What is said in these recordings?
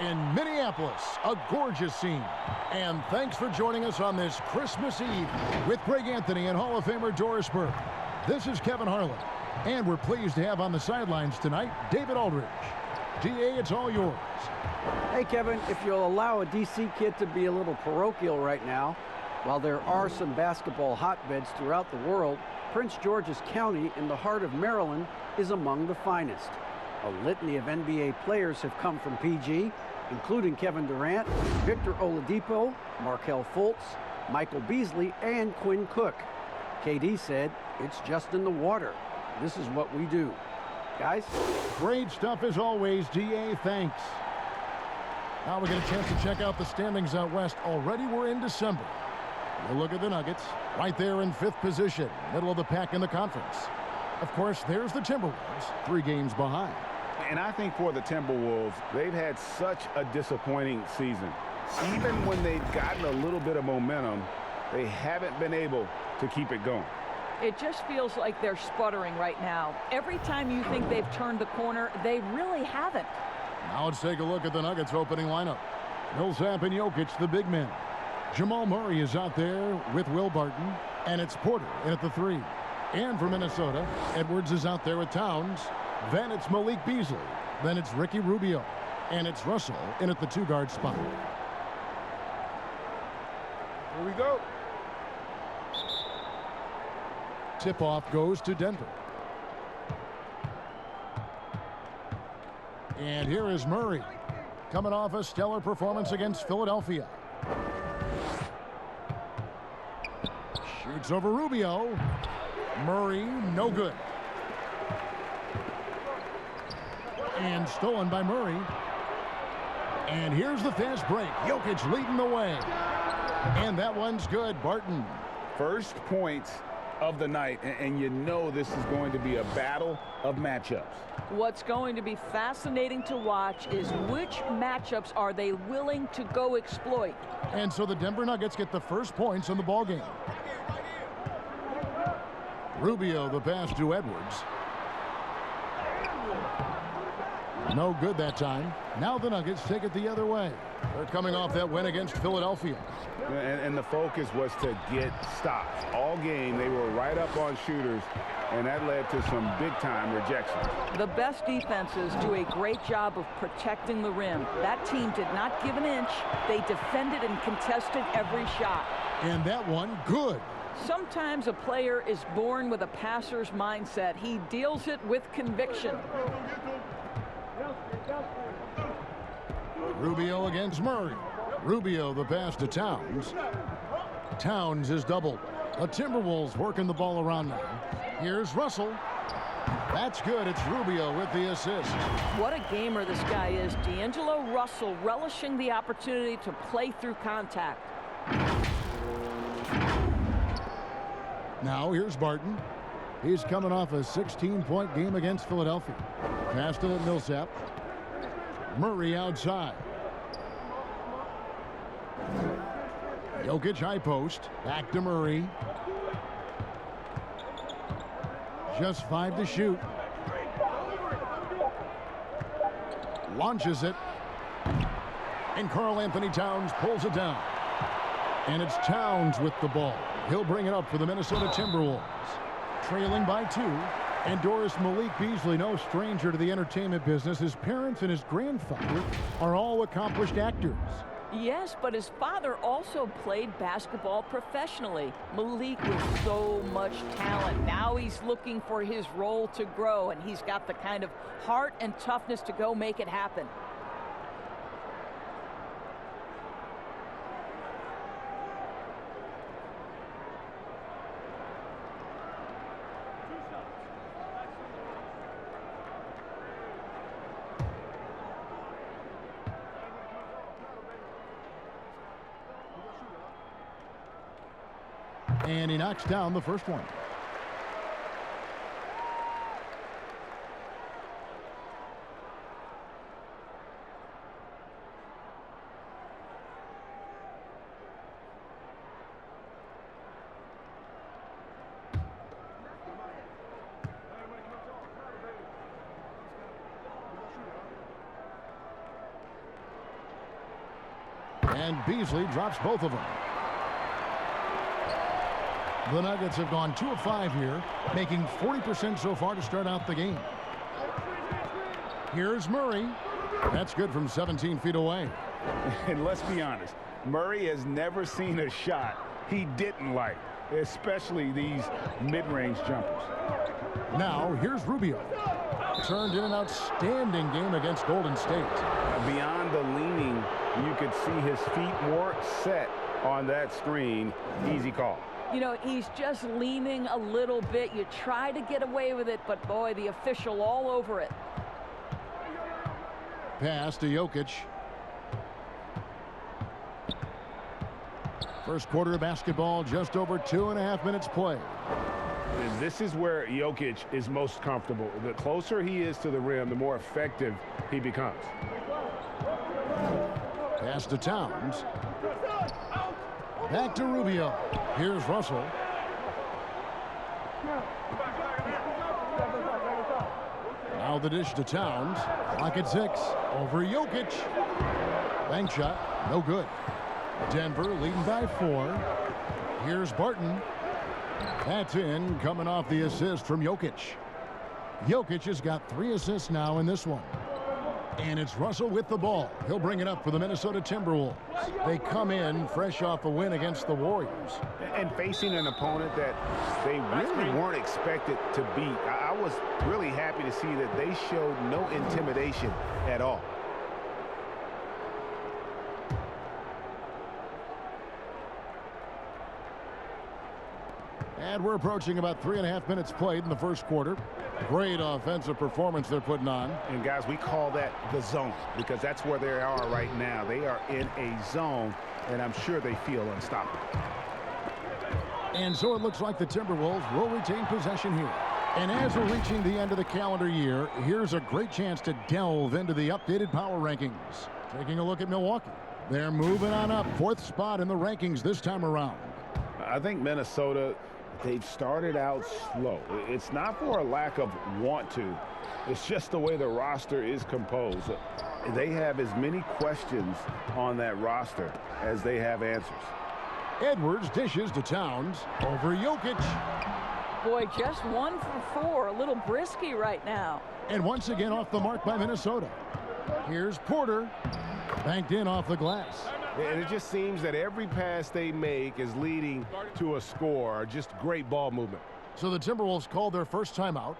in Minneapolis, a gorgeous scene. And thanks for joining us on this Christmas Eve with Greg Anthony and Hall of Famer Doris Burke. This is Kevin Harlan, and we're pleased to have on the sidelines tonight David Aldridge. DA, it's all yours. Hey, Kevin, if you'll allow a DC kid to be a little parochial right now, while there are some basketball hotbeds throughout the world, Prince George's County in the heart of Maryland is among the finest. A litany of NBA players have come from PG, including Kevin Durant, Victor Oladipo, Markelle Fultz, Michael Beasley, and Quinn Cook. KD said, "It's just in the water. This is what we do." Guys? Great stuff as always, DA. Thanks. Now we get a chance to check out the standings out west. Already we're in December. We'll look at the Nuggets right there in 5th position, middle of the pack in the conference. Of course, there's the Timberwolves, 3 games behind. And I think for the Timberwolves, they've had such a disappointing season. Even when they've gotten a little bit of momentum, they haven't been able to keep it going. It just feels like they're sputtering right now. Every time you think they've turned the corner, they really haven't. Now let's take a look at the Nuggets opening lineup. Millsap and Jokic, the big men. Jamal Murray is out there with Will Barton, and it's Porter in at the 3. And for Minnesota, Edwards is out there with Towns. Then it's Malik Beasley. Then it's Ricky Rubio. And it's Russell in at the 2-guard spot. Here we go. Tip-off goes to Denver. And here is Murray, coming off a stellar performance against Philadelphia. Shoots over Rubio. Murray, no good. And stolen by Murray. And here's the fast break. Jokic leading the way. And that one's good. Barton. First points of the night, and you know this is going to be a battle of matchups. What's going to be fascinating to watch is which matchups are they willing to go exploit. And so the Denver Nuggets get the first points in the ballgame. Rubio, the pass to Edwards. No good that time. Now the Nuggets take it the other way. They're coming off that win against Philadelphia. And the focus was to get stops. All game, they were right up on shooters, and that led to some big-time rejections. The best defenses do a great job of protecting the rim. That team did not give an inch. They defended and contested every shot. And that one, good. Sometimes a player is born with a passer's mindset. He deals it with conviction. Rubio against Murray. Rubio the pass to Towns. Towns is doubled. The Timberwolves working the ball around now. Here's Russell. That's good. It's Rubio with the assist. What a gamer this guy is. D'Angelo Russell relishing the opportunity to play through contact. Now here's Barton. He's coming off a 16-point game against Philadelphia. Pass to Millsap. Murray outside. Jokic high post. Back to Murray. Just 5 to shoot. Launches it. And Karl Anthony Towns pulls it down. And it's Towns with the ball. He'll bring it up for the Minnesota Timberwolves. Trailing by 2. And Doris, Malik Beasley, no stranger to the entertainment business. His parents and his grandfather are all accomplished actors. Yes, but his father also played basketball professionally. Malik with so much talent. Now he's looking for his role to grow, and he's got the kind of heart and toughness to go make it happen. And he knocks down the first one. And Beasley drops both of them. The Nuggets have gone 2 of 5 here, making 40% so far to start out the game. Here's Murray. That's good from 17 feet away. And let's be honest, Murray has never seen a shot he didn't like, especially these mid-range jumpers. Now, here's Rubio. Turned in an outstanding game against Golden State. Beyond the leaning, you could see his feet more set on that screen. Easy call. You know, he's just leaning a little bit. You try to get away with it, but boy, the official all over it. Pass to Jokic. First quarter of basketball, just over 2.5 minutes played. And this is where Jokic is most comfortable. The closer he is to the rim, the more effective he becomes. Pass to Towns. Back to Rubio. Here's Russell. Now the dish to Towns. Clock at 6. Over Jokic. Bank shot. No good. Denver leading by 4. Here's Barton. That's in, coming off the assist from Jokic. Jokic has got 3 assists now in this one. And it's Russell with the ball. He'll bring it up for the Minnesota Timberwolves. They come in fresh off a win against the Warriors. And facing an opponent that they really weren't expected to beat. I was really happy to see that they showed no intimidation at all. And we're approaching about 3.5 minutes played in the first quarter. Great offensive performance they're putting on. And guys, we call that the zone because that's where they are right now. They are in a zone, and I'm sure they feel unstoppable. And so it looks like the Timberwolves will retain possession here. And as we're reaching the end of the calendar year, here's a great chance to delve into the updated power rankings. Taking a look at Milwaukee. They're moving on up, 4th spot in the rankings this time around. I think Minnesota, they've started out slow. It's not for a lack of want to. It's just the way the roster is composed. They have as many questions on that roster as they have answers. Edwards dishes to Towns. Over Jokic. Boy, just 1 for 4. A little brisky right now. And once again off the mark by Minnesota. Here's Porter. Banked in off the glass. And it just seems that every pass they make is leading to a score. Just great ball movement. So the Timberwolves called their first timeout.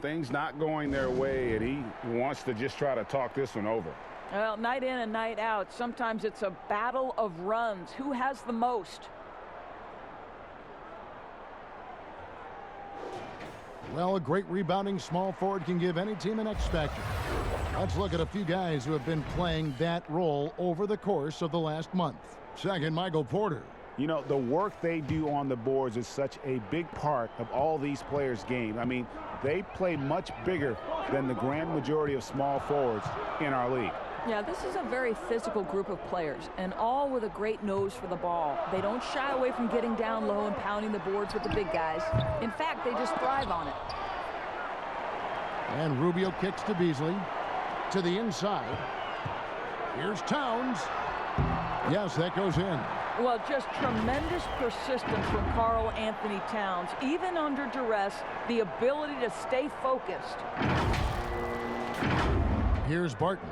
Things not going their way, and he wants to just try to talk this one over. Well, night in and night out, sometimes it's a battle of runs. Who has the most? Well, a great rebounding small forward can give any team an X factor. Let's look at a few guys who have been playing that role over the course of the last month. Second, Michael Porter. You know, the work they do on the boards is such a big part of all these players' game. I mean, they play much bigger than the grand majority of small forwards in our league. Yeah, this is a very physical group of players, and all with a great nose for the ball. They don't shy away from getting down low and pounding the boards with the big guys. In fact, they just thrive on it. And Rubio kicks to Beasley. To the inside. Here's Towns. Yes, that goes in. Well, just tremendous persistence from Karl Anthony Towns. Even under duress, the ability to stay focused. Here's Barton.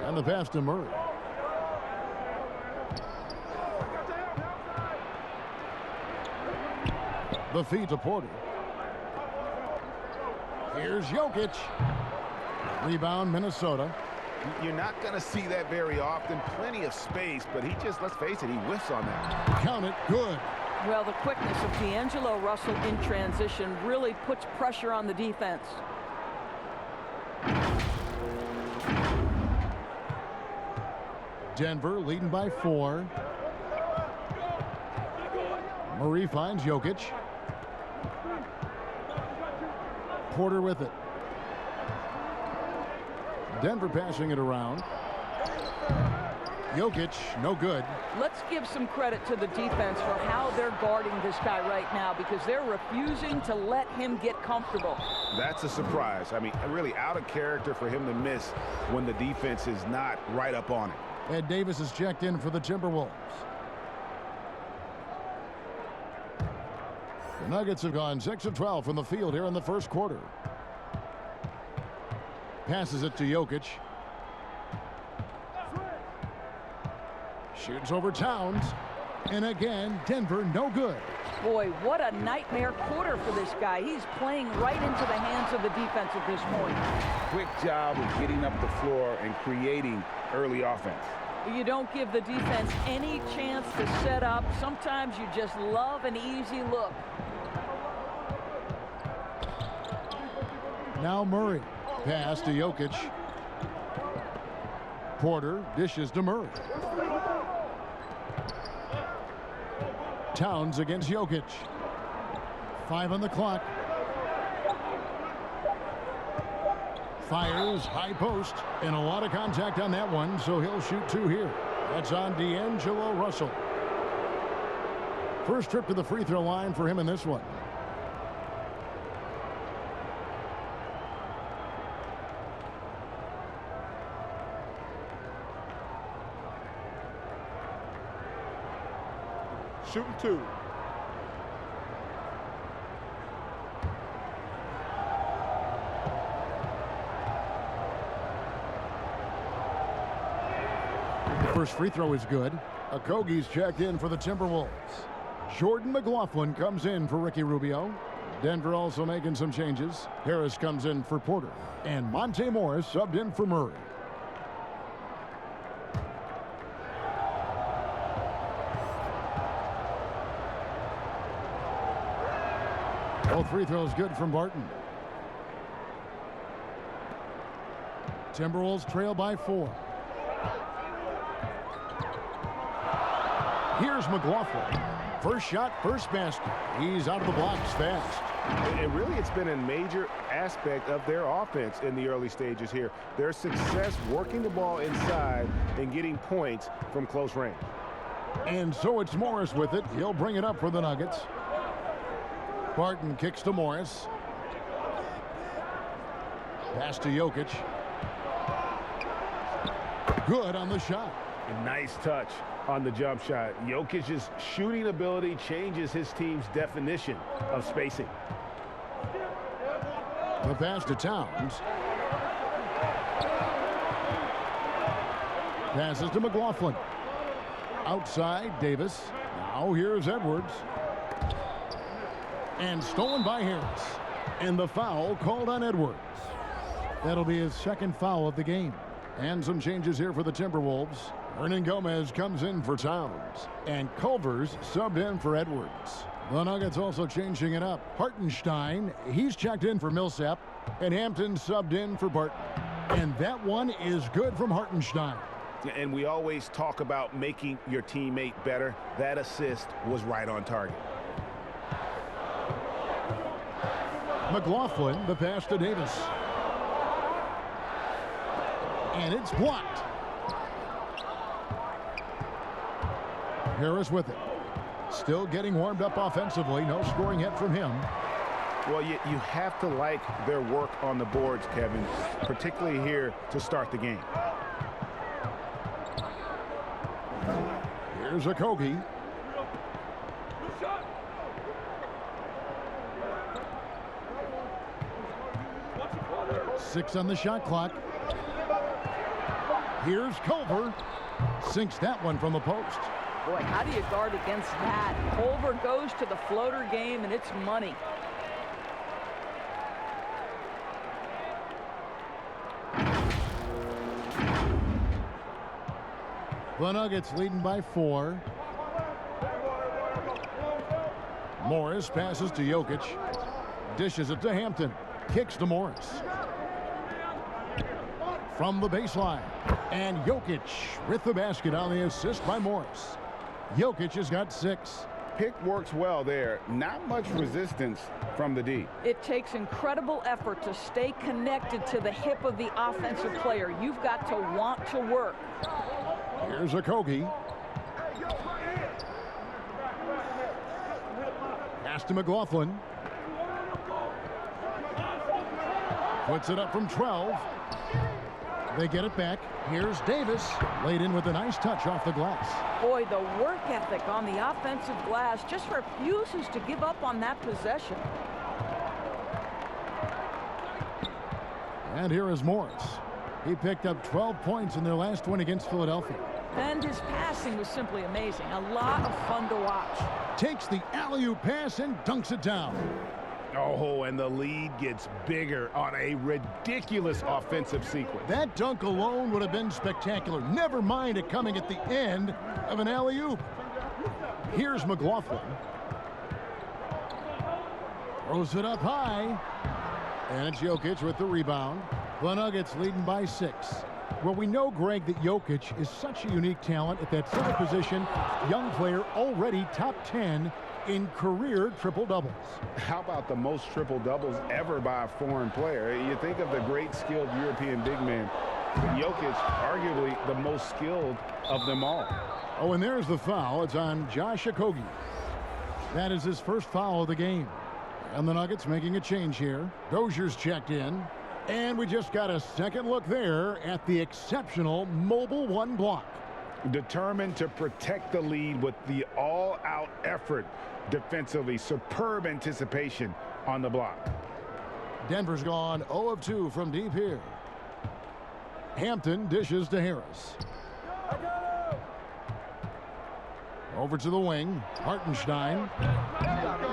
And the pass to Murray. The feed to Porter. Here's Jokic. Rebound, Minnesota. You're not going to see that very often. Plenty of space, but he just, let's face it, he whiffs on that. Count it. Good. Well, the quickness of D'Angelo Russell in transition really puts pressure on the defense. Denver leading by 4. Murray finds Jokic. Porter with it. Denver passing it around. Jokic, no good. Let's give some credit to the defense for how they're guarding this guy right now, because they're refusing to let him get comfortable. That's a surprise. I mean, really out of character for him to miss when the defense is not right up on it. Ed Davis is checked in for the Timberwolves. The Nuggets have gone 6 of 12 from the field here in the first quarter. Passes it to Jokic. Shoots over Towns. And again, Denver, no good. Boy, what a nightmare quarter for this guy. He's playing right into the hands of the defense at this point. Quick job of getting up the floor and creating early offense. You don't give the defense any chance to set up. Sometimes you just love an easy look. Now Murray. Pass to Jokic. Porter dishes to Murray. Towns against Jokic. 5 on the clock. Fires high post, and a lot of contact on that one, so he'll shoot 2 here. That's on D'Angelo Russell. First trip to the free throw line for him in this one. Shooting 2. First free throw is good. Okogie's checked in for the Timberwolves. Jordan McLaughlin comes in for Ricky Rubio. Denver also making some changes. Harris comes in for Porter. And Monte Morris subbed in for Murray. Both free throws good from Barton. Timberwolves trail by 4. Here's McLaughlin. First shot, first basket. He's out of the blocks fast. And really, it's been a major aspect of their offense in the early stages here. Their success working the ball inside and getting points from close range. And so it's Morris with it. He'll bring it up for the Nuggets. Barton kicks to Morris. Pass to Jokic. Good on the shot. A nice touch on the jump shot. Jokic's shooting ability changes his team's definition of spacing. The pass to Towns. Passes to McLaughlin. Outside, Davis. Now here's Edwards. And stolen by Harris. And the foul called on Edwards. That'll be his second foul of the game. And some changes here for the Timberwolves. Hernan Gomez comes in for Towns. And Culver's subbed in for Edwards. The Nuggets also changing it up. Hartenstein, he's checked in for Millsap. And Hampton subbed in for Barton. And that one is good from Hartenstein. And we always talk about making your teammate better. That assist was right on target. McLaughlin, the pass to Davis. And it's blocked. Harris with it. Still getting warmed up offensively. No scoring hit from him. Well, you have to like their work on the boards, Kevin, particularly here to start the game. Here's Okogie. Six on the shot clock. Here's Culver. Sinks that one from the post. Boy, how do you guard against that? Culver goes to the floater game, and it's money. The Nuggets leading by 4. Morris passes to Jokic. Dishes it to Hampton. Kicks to Morris. From the baseline. And Jokic with the basket on the assist by Morris. Jokic has got 6. Pick works well there. Not much resistance from the D. It takes incredible effort to stay connected to the hip of the offensive player. You've got to want to work. Here's Okogie. Pass to McLaughlin. Puts it up from 12. They get it back. Here's Davis. Laid in with a nice touch off the glass. Boy, the work ethic on the offensive glass just refuses to give up on that possession. And here is Morris. He picked up 12 points in their last win against Philadelphia. And his passing was simply amazing. A lot of fun to watch. Takes the alley-oop pass and dunks it down. Oh, and the lead gets bigger on a ridiculous offensive sequence. That dunk alone would have been spectacular. Never mind it coming at the end of an alley-oop. Here's McLaughlin. Throws it up high. And it's Jokic with the rebound. The Nuggets leading by 6. Well, we know, Greg, that Jokic is such a unique talent at that center position. Young player, already top 10 in career triple-doubles. How about the most triple-doubles ever by a foreign player? You think of the great skilled European big man. Jokic, arguably the most skilled of them all. Oh, and there's the foul. It's on Josh Okogie. That is his first foul of the game. And the Nuggets making a change here. Dozier's checked in. And we just got a second look there at the exceptional mobile 1 block. Determined to protect the lead with the all-out effort defensively. Superb anticipation on the block. Denver's gone 0 of 2 from deep here. Hampton dishes to Harris. Over to the wing. Hartenstein.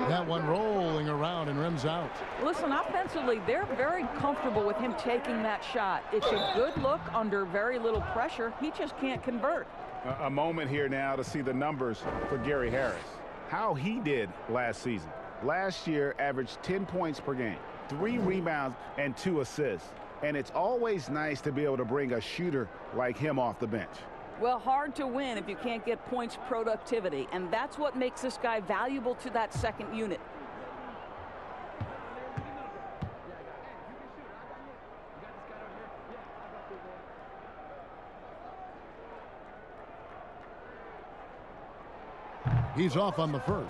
That one rolling around and rims out. Listen, offensively, they're very comfortable with him taking that shot. It's a good look under very little pressure. He just can't convert. A moment here now to see the numbers for Gary Harris. How he did last season. Last year, averaged 10 points per game, 3 rebounds, and 2 assists. And it's always nice to be able to bring a shooter like him off the bench. Well, hard to win if you can't get points productivity, and that's what makes this guy valuable to that second unit. He's off on the first.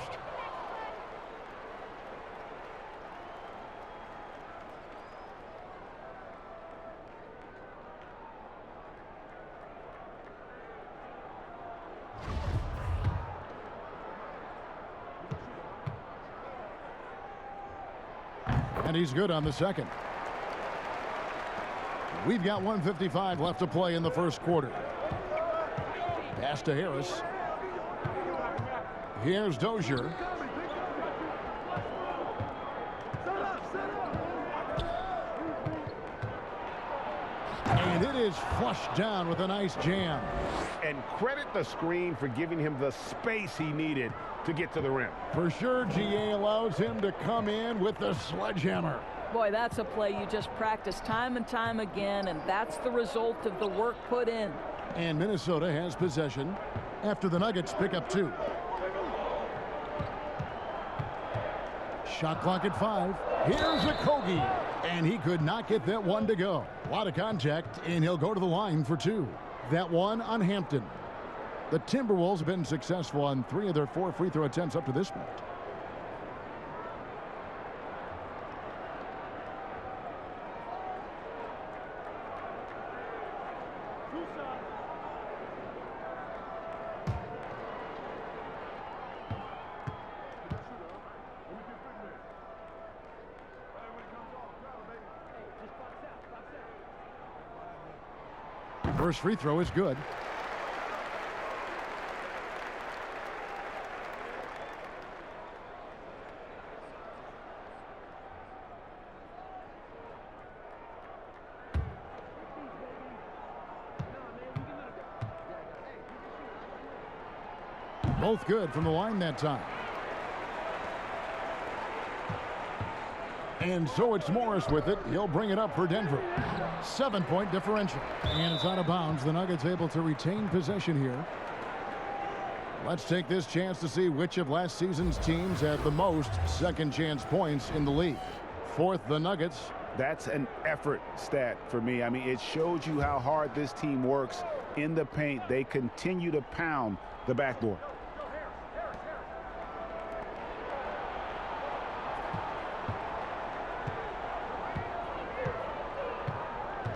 And he's good on the second. We've got 1:55 left to play in the first quarter. Pass to Harris. Here's Dozier. And it is flushed down with a nice jam. And credit the screen for giving him the space he needed to get to the rim. For sure, GA allows him to come in with the sledgehammer. Boy, that's a play you just practice time and time again, and that's the result of the work put in. And Minnesota has possession after the Nuggets pick up 2. Shot clock at 5. Here's Okogie. And he could not get that one to go. A lot of contact, and he'll go to the line for 2. That one on Hampton. The Timberwolves have been successful on 3 of their 4 free throw attempts up to this point. First free throw is good. Both good from the line that time. And so it's Morris with it. He'll bring it up for Denver. 7-point differential. And it's out of bounds. The Nuggets able to retain possession here. Let's take this chance to see which of last season's teams had the most second chance points in the league. Fourth, the Nuggets. That's an effort stat for me. I mean, it shows you how hard this team works in the paint. They continue to pound the backboard.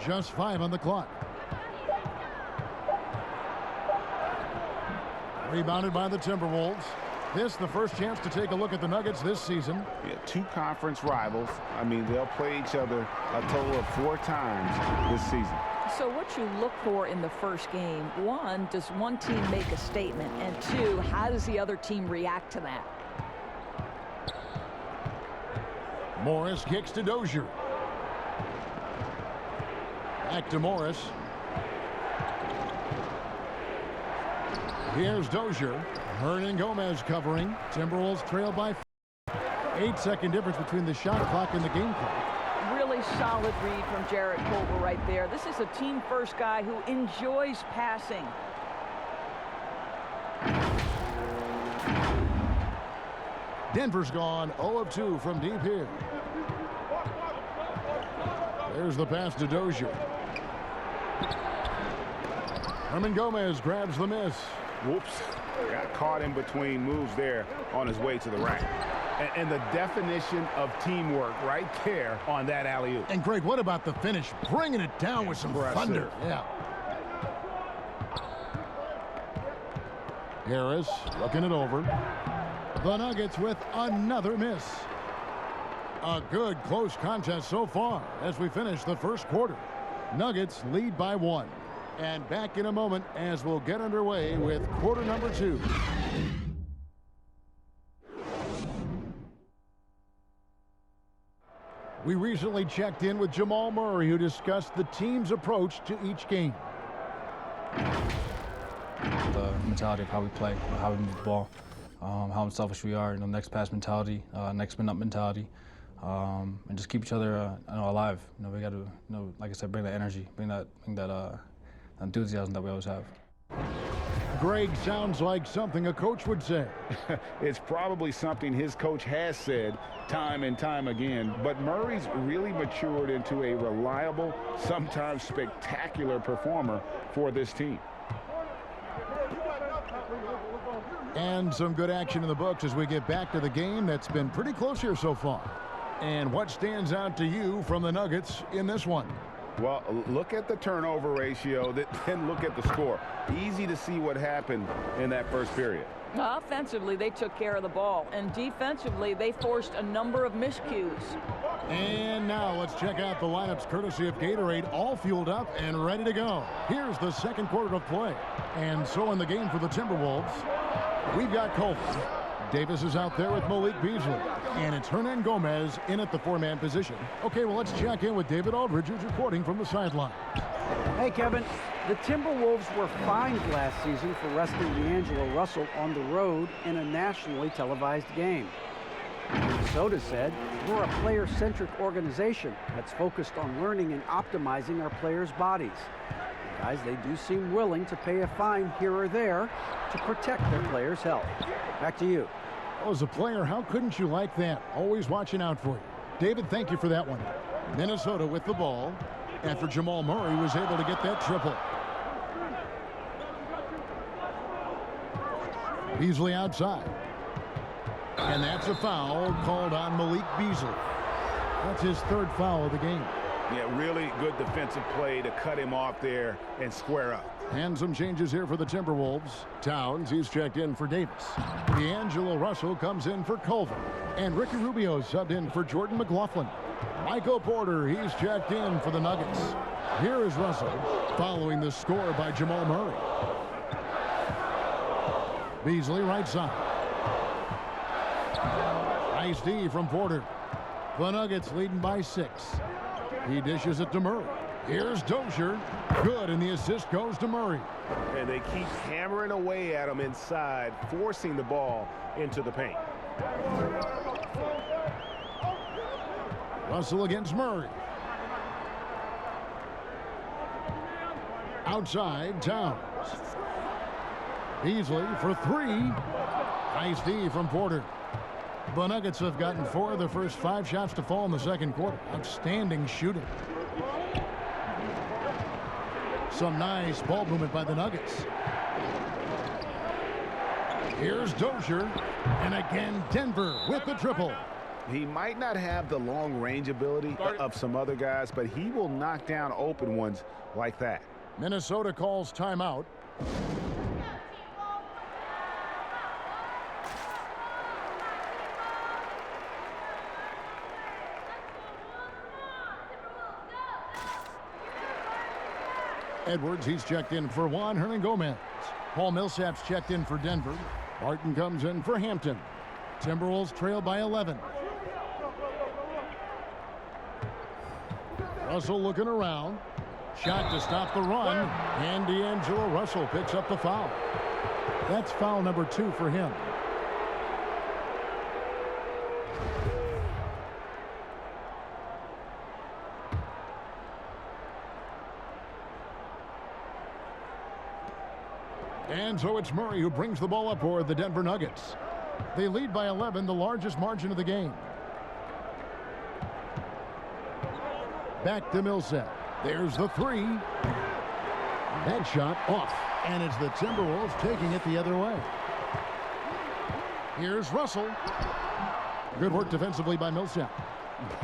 Just 5 on the clock. Rebounded by the Timberwolves. This the first chance to take a look at the Nuggets this season. Yeah, 2 conference rivals. I mean, they'll play each other a total of 4 times this season. So what you look for in the first game, 1, does one team make a statement? And 2, how does the other team react to that? Morris kicks to Dozier. Back to Morris. Here's Dozier. Hernan Gomez covering. Timberwolves trail by 8-second difference between the shot clock and the game clock. Really solid read from Jarrett Culver right there. This is a team-first guy who enjoys passing. Denver's gone 0 of 2 from deep here. There's the pass to Dozier. Hernan Gomez grabs the miss. Whoops. Got caught in between moves there on his way to the rack. And the definition of teamwork right there on that alley-oop. And Greg, what about the finish? Bringing it down with some thunder. Yeah. Harris looking it over. The Nuggets with another miss. A good close contest so far as we finish the first quarter. Nuggets lead by 1. And back in a moment as we'll get underway with quarter number 2. We recently checked in with Jamal Murray, who discussed the team's approach to each game. The mentality of how we play, how we move the ball, how unselfish we are, next pass mentality, next man up mentality, and just keep each other alive. We got to, like I said, bring that energy, bring that enthusiasm that we always have. Greg, sounds like something a coach would say. It's probably something his coach has said time and time again, but Murray's really matured into a reliable, sometimes spectacular performer for this team. And some good action in the books as we get back to the game that's been pretty close here so far. And what stands out to you from the Nuggets in this one? Well, look at the turnover ratio, then look at the score. Easy to see what happened in that first period. Offensively, they took care of the ball, and defensively, they forced a number of miscues. And now let's check out the lineups courtesy of Gatorade, all fueled up and ready to go. Here's the second quarter of play. And so in the game for the Timberwolves, we've got Colvin. Davis is out there with MyLeague Beasley. And it's Hernan Gomez in at the 4-man position. Okay, well, let's check in with David Aldridge, who's reporting from the sideline. Hey, Kevin. The Timberwolves were fined last season for resting D'Angelo Russell on the road in a nationally televised game. Minnesota said, we're a player-centric organization that's focused on learning and optimizing our players' bodies. And guys, they do seem willing to pay a fine here or there to protect their players' health. Back to you. Oh, as a player, how couldn't you like that? Always watching out for you. David, thank you for that one. Minnesota with the ball after Jamal Murray was able to get that triple. Beasley outside. And that's a foul called on MyLeague Beasley. That's his 3rd foul of the game. Yeah, really good defensive play to cut him off there and square up. And some changes here for the Timberwolves. Towns, he's checked in for Davis. D'Angelo Russell comes in for Culver. And Ricky Rubio subbed in for Jordan McLaughlin. Michael Porter, he's checked in for the Nuggets. Here is Russell following the score by Jamal Murray. Beasley right side. Nice D from Porter. The Nuggets leading by 6. He dishes it to Murray. Here's Dozier. Good, and the assist goes to Murray. And they keep hammering away at him inside, forcing the ball into the paint. Russell against Murray. Outside, Towns. Beasley for 3. Nice D from Porter. The Nuggets have gotten 4 of their first 5 shots to fall in the second quarter. Outstanding shooting. Some nice ball movement by the Nuggets. Here's Dozier. And again, Denver with the triple. He might not have the long range ability of some other guys, but he will knock down open ones like that. Minnesota calls timeout. Edwards, he's checked in for Juan Hernangomez. Paul Millsap's checked in for Denver. Barton comes in for Hampton. Timberwolves trail by 11. Russell looking around. Shot to stop the run. And D'Angelo Russell picks up the foul. That's foul number 2 for him. And so it's Murray who brings the ball up for the Denver Nuggets. They lead by 11, the largest margin of the game. Back to Millsap. There's the 3. That shot off. And it's the Timberwolves taking it the other way. Here's Russell. Good work defensively by Millsap.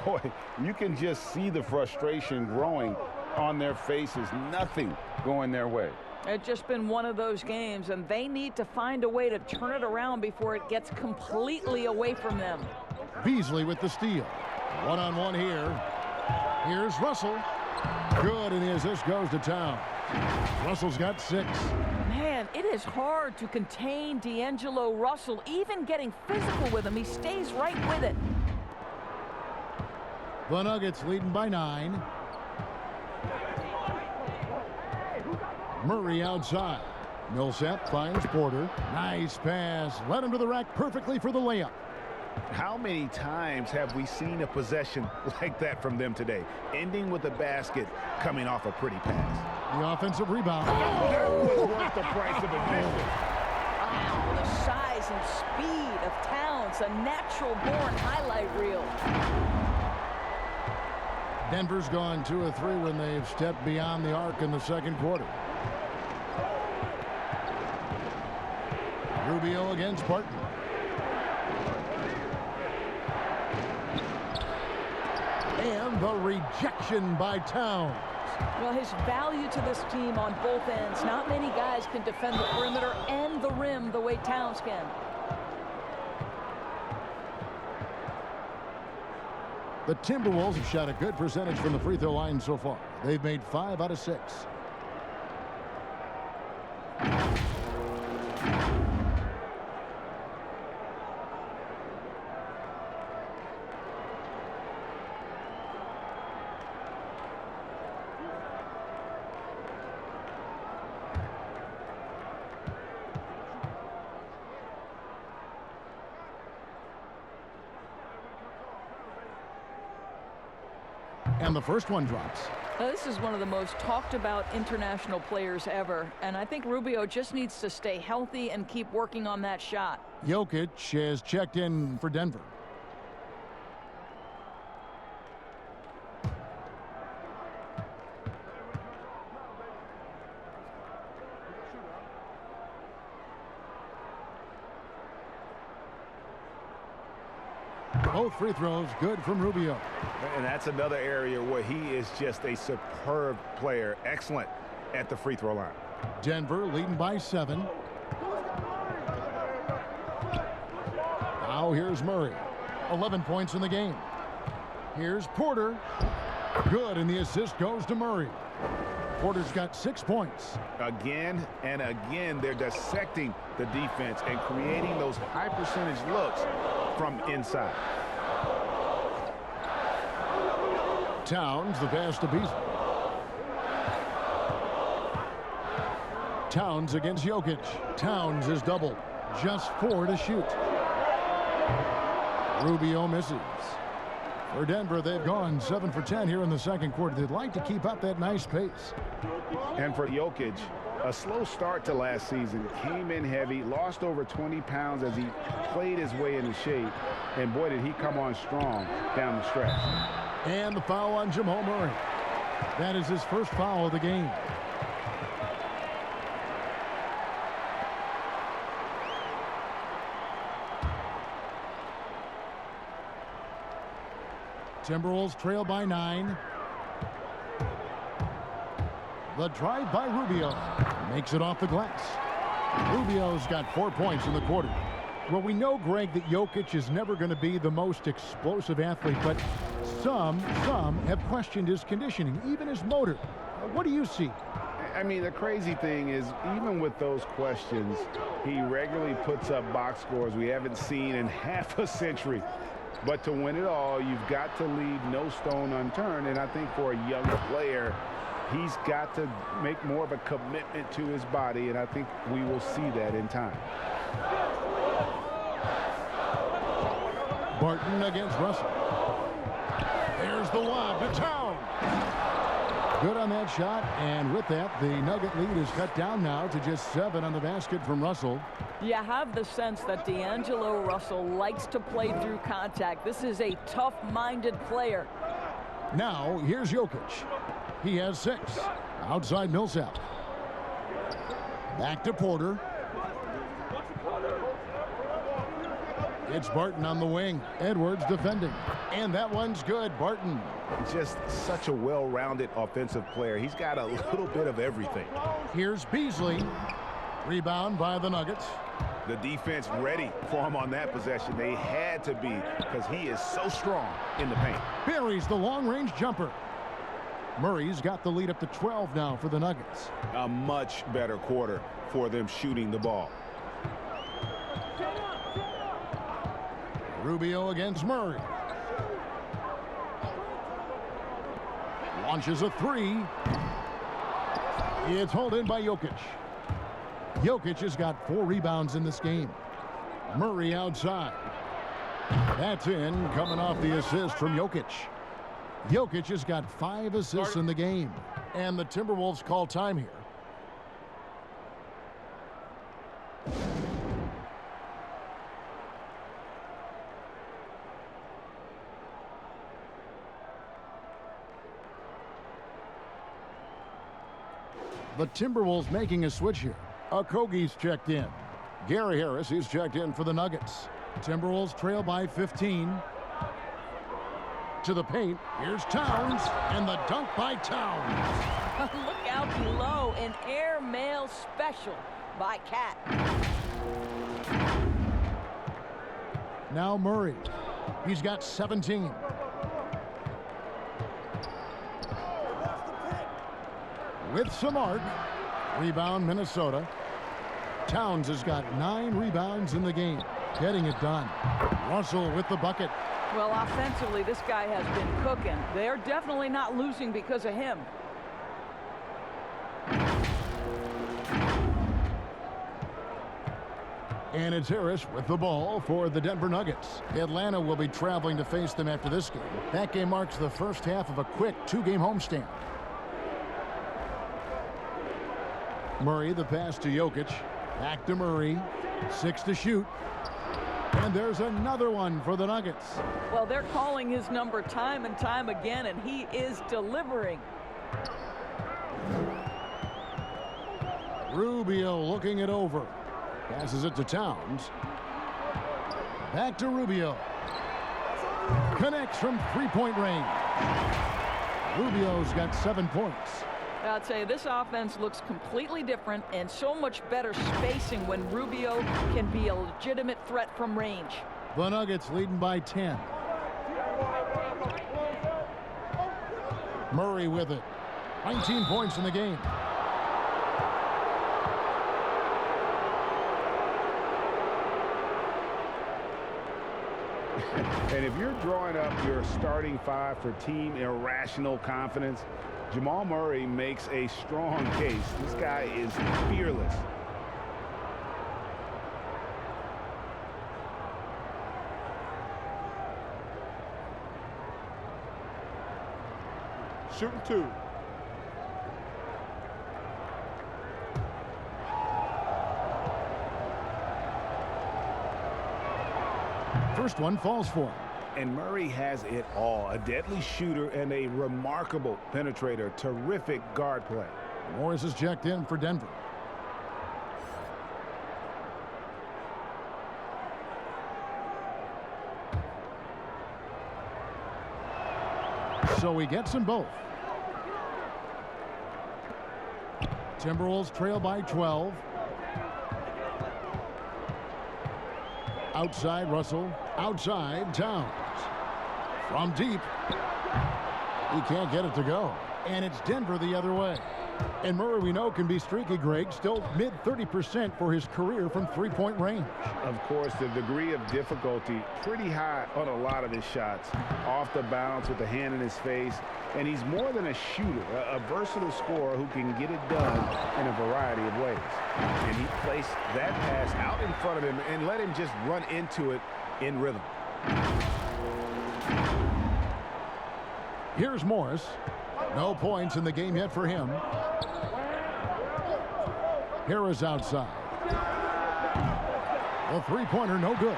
Boy, you can just see the frustration growing on their faces. Nothing going their way. It's just been one of those games, and they need to find a way to turn it around before it gets completely away from them. Beasley with the steal. One-on-one here. Here's Russell. Good, and the assist goes to Town. Russell's got 6. Man, it is hard to contain D'Angelo Russell, even getting physical with him. He stays right with it. The Nuggets leading by 9. Murray outside. Millsap finds Porter. Nice pass. Led him to the rack perfectly for the layup. How many times have we seen a possession like that from them today? Ending with a basket, coming off a pretty pass. The offensive rebound. That was worth the price of admission. Wow, the size and speed of Towns, a natural-born highlight reel. Denver's gone 2 of 3 when they've stepped beyond the arc in the second quarter. Rubio against Barton. And the rejection by Towns. Well, his value to this team on both ends. Not many guys can defend the perimeter and the rim the way Towns can. The Timberwolves have shot a good percentage from the free throw line so far. They've made 5 out of 6. And the first one drops. Now, this is one of the most talked about international players ever, and I think Rubio just needs to stay healthy and keep working on that shot. Jokic has checked in for Denver. Both free throws good from Rubio. And that's another area where he is just a superb player. Excellent at the free throw line. Denver leading by 7. Now here's Murray. 11 points in the game. Here's Porter. Good, and the assist goes to Murray. Porter's got 6 points. Again and again, they're dissecting the defense and creating those high percentage looks from inside. Towns, the pass to Beasley. Towns against Jokic. Towns is doubled. Just 4 to shoot. Rubio misses. For Denver, they've gone 7 for 10 here in the second quarter. They'd like to keep up that nice pace. And for Jokic, A slow start to last season, came in heavy, lost over 20 pounds as he played his way into shape, and boy, did he come on strong down the stretch. And the foul on Jamal Murray. That is his first foul of the game. Timberwolves trail by 9. The drive by Rubio makes it off the glass. Rubio's got 4 points in the quarter. Well, we know, Greg, that Jokic is never going to be the most explosive athlete, but some have questioned his conditioning, even his motor. What do you see? I mean, the crazy thing is, even with those questions, he regularly puts up box scores we haven't seen in half a century. But to win it all, you've got to leave no stone unturned, and I think for a younger player, he's got to make more of a commitment to his body, and I think we will see that in time. Barton against Russell. There's the lob to Town. Good on that shot, and with that, the Nugget lead is cut down now to just 7 on the basket from Russell. You have the sense that D'Angelo Russell likes to play through contact. This is a tough-minded player. Now, here's Jokic. He has 6. Outside Millsap. Back to Porter. It's Barton on the wing. Edwards defending. And that one's good. Barton. Just such a well-rounded offensive player. He's got a little bit of everything. Here's Beasley. Rebound by the Nuggets. The defense ready for him on that possession. They had to be, because he is so strong in the paint. Buries the long-range jumper. Murray's got the lead up to 12 now for the Nuggets. A much better quarter for them shooting the ball. Rubio against Murray. Launches a 3. It's hauled in by Jokic. Jokic has got 4 rebounds in this game. Murray outside. That's in, coming off the assist from Jokic. Jokic has got 5 assists in the game. And the Timberwolves call time here. The Timberwolves making a switch here. Okogie's checked in. Gary Harris, he's checked in for the Nuggets. Timberwolves trail by 15. To the paint. Here's Towns, and the dunk by Towns. Look out below, an airmail special by Cat. Now Murray. He's got 17. With some arc. Rebound, Minnesota. Towns has got 9 rebounds in the game. Getting it done. Russell with the bucket. Well, offensively, this guy has been cooking. They're definitely not losing because of him. And it's Harris with the ball for the Denver Nuggets. Atlanta will be traveling to face them after this game. That game marks the first half of a quick 2-game homestand. Murray, the pass to Jokic. Back to Murray. 6 to shoot. And there's another one for the Nuggets. Well, they're calling his number time and time again, and he is delivering. Rubio looking it over. Passes it to Towns. Back to Rubio. Connects from 3-point range. Rubio's got 7 points. I'll tell you, this offense looks completely different and so much better spacing when Rubio can be a legitimate threat from range. The Nuggets leading by 10. Murray with it. 19 points in the game. And if you're drawing up your starting 5 for team irrational confidence, Jamal Murray makes a strong case. This guy is fearless. Shooting 2. First one falls for him. And Murray has it all. A deadly shooter and a remarkable penetrator. Terrific guard play. Morris is checked in for Denver. So he gets them both. Timberwolves trail by 12. Outside Russell. Outside Towns. From deep. He can't get it to go. And it's Denver the other way. And Murray, we know, can be streaky, Greg. Still mid-30% for his career from three-point range. Of course, the degree of difficulty pretty high on a lot of his shots. Off the bounce with the hand in his face. And he's more than a shooter, a versatile scorer who can get it done in a variety of ways. And he placed that pass out in front of him and let him just run into it in rhythm. Here's Morris. No points in the game yet for him. Harris outside. The three-pointer, no good.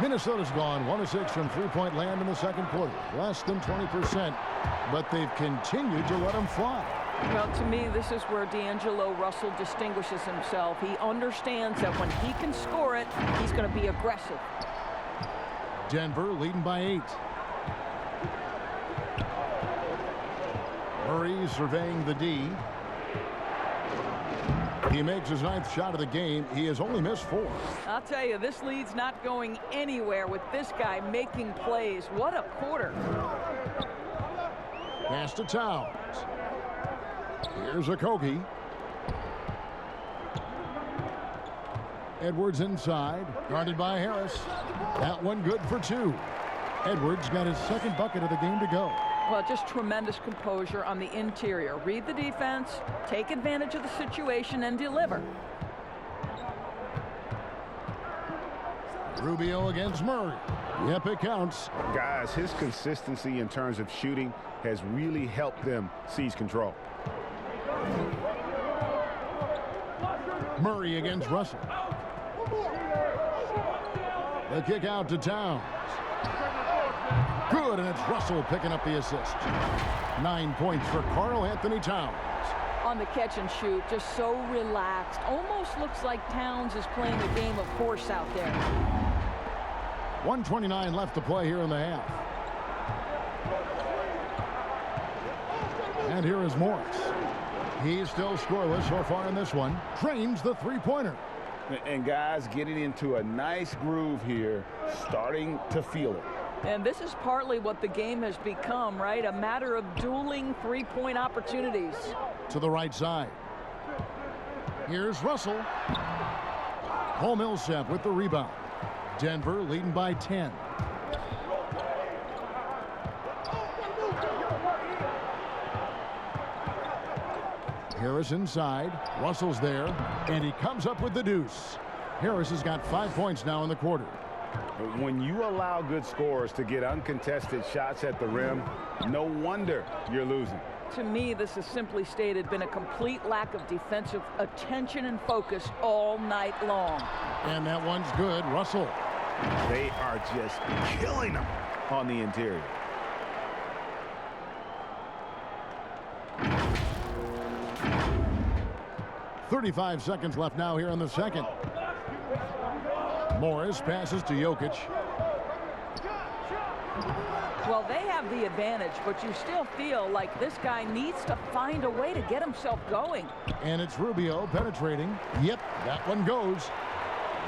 Minnesota's gone 1 of 6 from three-point land in the second quarter. Less than 20%, but they've continued to let them fly. Well, to me, this is where D'Angelo Russell distinguishes himself. He understands that when he can score it, he's going to be aggressive. Denver leading by 8. Murray surveying the D. He makes his 9th shot of the game. He has only missed 4. I'll tell you, this lead's not going anywhere with this guy making plays. What a quarter. Pass to Towns. Here's Okogie. Edwards inside, guarded by Harris. That one good for 2. Edwards got his 2nd bucket of the game to go. Well, just tremendous composure on the interior. Read the defense, take advantage of the situation, and deliver. Rubio against Murray. Yep, it counts. Guys, his consistency in terms of shooting has really helped them seize control. Murray against Russell. The kick out to Towns. Good, and it's Russell picking up the assist. 9 points for Karl Anthony Towns. On the catch and shoot, just so relaxed. Almost looks like Towns is playing a game of horse out there. 1:29 left to play here in the half. And here is Morris. He's still scoreless so far in this one. Trains the three-pointer. And guys getting into a nice groove here, starting to feel it. And this is partly what the game has become, right? A matter of dueling three-point opportunities. To the right side. Here's Russell. Paul Millsap with the rebound. Denver leading by 10. Harris inside. Russell's there. And he comes up with the deuce. Harris has got 5 points now in the quarter. When you allow good scorers to get uncontested shots at the rim, no wonder you're losing. To me, this has simply stated been a complete lack of defensive attention and focus all night long. And that one's good. Russell. They are just killing them on the interior. .35 seconds left now here in the second. Morris passes to Jokic. Well, they have the advantage, but you still feel like this guy needs to find a way to get himself going. And it's Rubio penetrating. Yep, that one goes.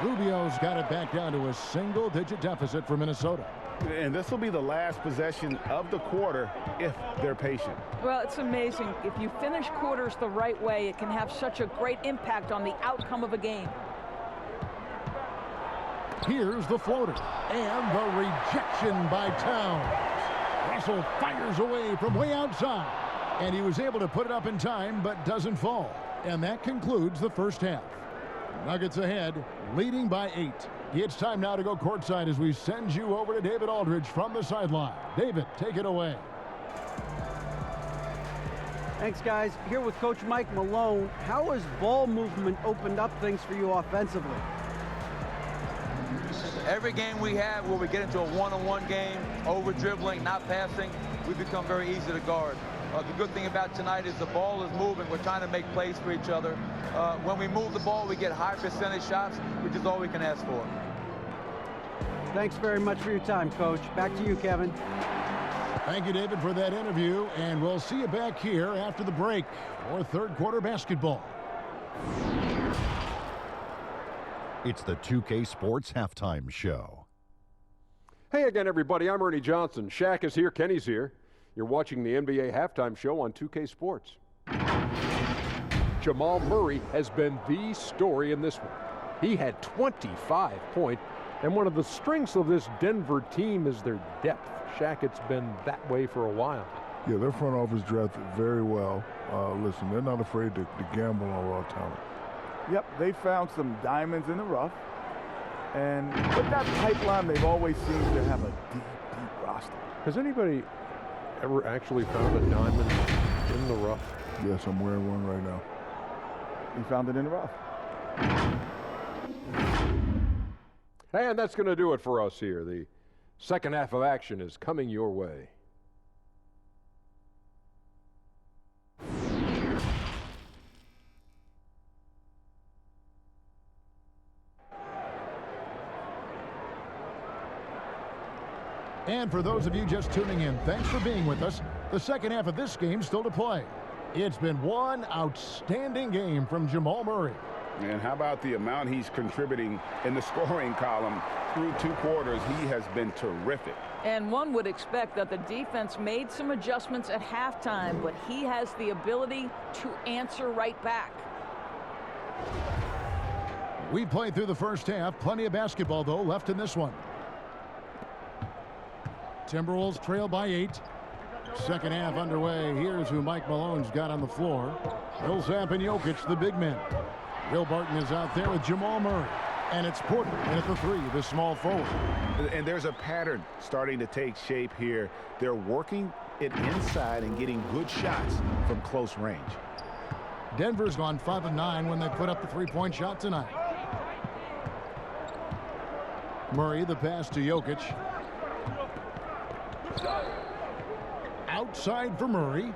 Rubio's got it back down to a single-digit deficit for Minnesota. And this will be the last possession of the quarter if they're patient. Well, it's amazing. If you finish quarters the right way, it can have such a great impact on the outcome of a game. Here's the floater. And the rejection by Towns. Russell fires away from way outside. And he was able to put it up in time, but doesn't fall. And that concludes the first half. Nuggets ahead, leading by 8. It's time now to go courtside as we send you over to David Aldridge from the sideline. David, take it away. Thanks, guys. Here with Coach Mike Malone. How has ball movement opened up things for you offensively? Every game we have where we get into a one-on-one game, over dribbling, not passing, we become very easy to guard. The good thing about tonight is the ball is moving. We're trying to make plays for each other. When we move the ball, we get high percentage shots, which is all we can ask for. Thanks very much for your time, Coach. Back to you, Kevin. Thank you, David, for that interview, and we'll see you back here after the break for third quarter basketball. It's the 2K Sports Halftime Show. Hey again, everybody. I'm Ernie Johnson. Shaq is here. Kenny's here. You're watching the NBA Halftime Show on 2K Sports. Jamal Murray has been the story in this one. He had 25 points, and one of the strengths of this Denver team is their depth. Shaq, it's been that way for a while. Yeah, their front office drafted very well. Listen, they're not afraid to gamble on raw talent. Yep, they found some diamonds in the rough. And with that pipeline, they've always seemed to have a deep roster. Has anybody ever actually found a diamond in the rough? Yes, I'm wearing one right now. He found it in the rough. And that's going to do it for us here. The second half of action is coming your way. And for those of you just tuning in, thanks for being with us. The second half of this game still to play. It's been one outstanding game from Jamal Murray. And how about the amount he's contributing in the scoring column through 2 quarters? He has been terrific. And one would expect that the defense made some adjustments at halftime, but he has the ability to answer right back. We played through the first half. Plenty of basketball, though, left in this one. Timberwolves trail by 8. Second half underway. Here's who Mike Malone's got on the floor. Millsap and Jokic, the big men. Will Barton is out there with Jamal Murray. And it's Porter in at the 3, the small forward. And there's a pattern starting to take shape here. They're working it inside and getting good shots from close range. Denver's gone 5 of 9 when they put up the 3-point shot tonight. Murray, the pass to Jokic. Outside for Murray.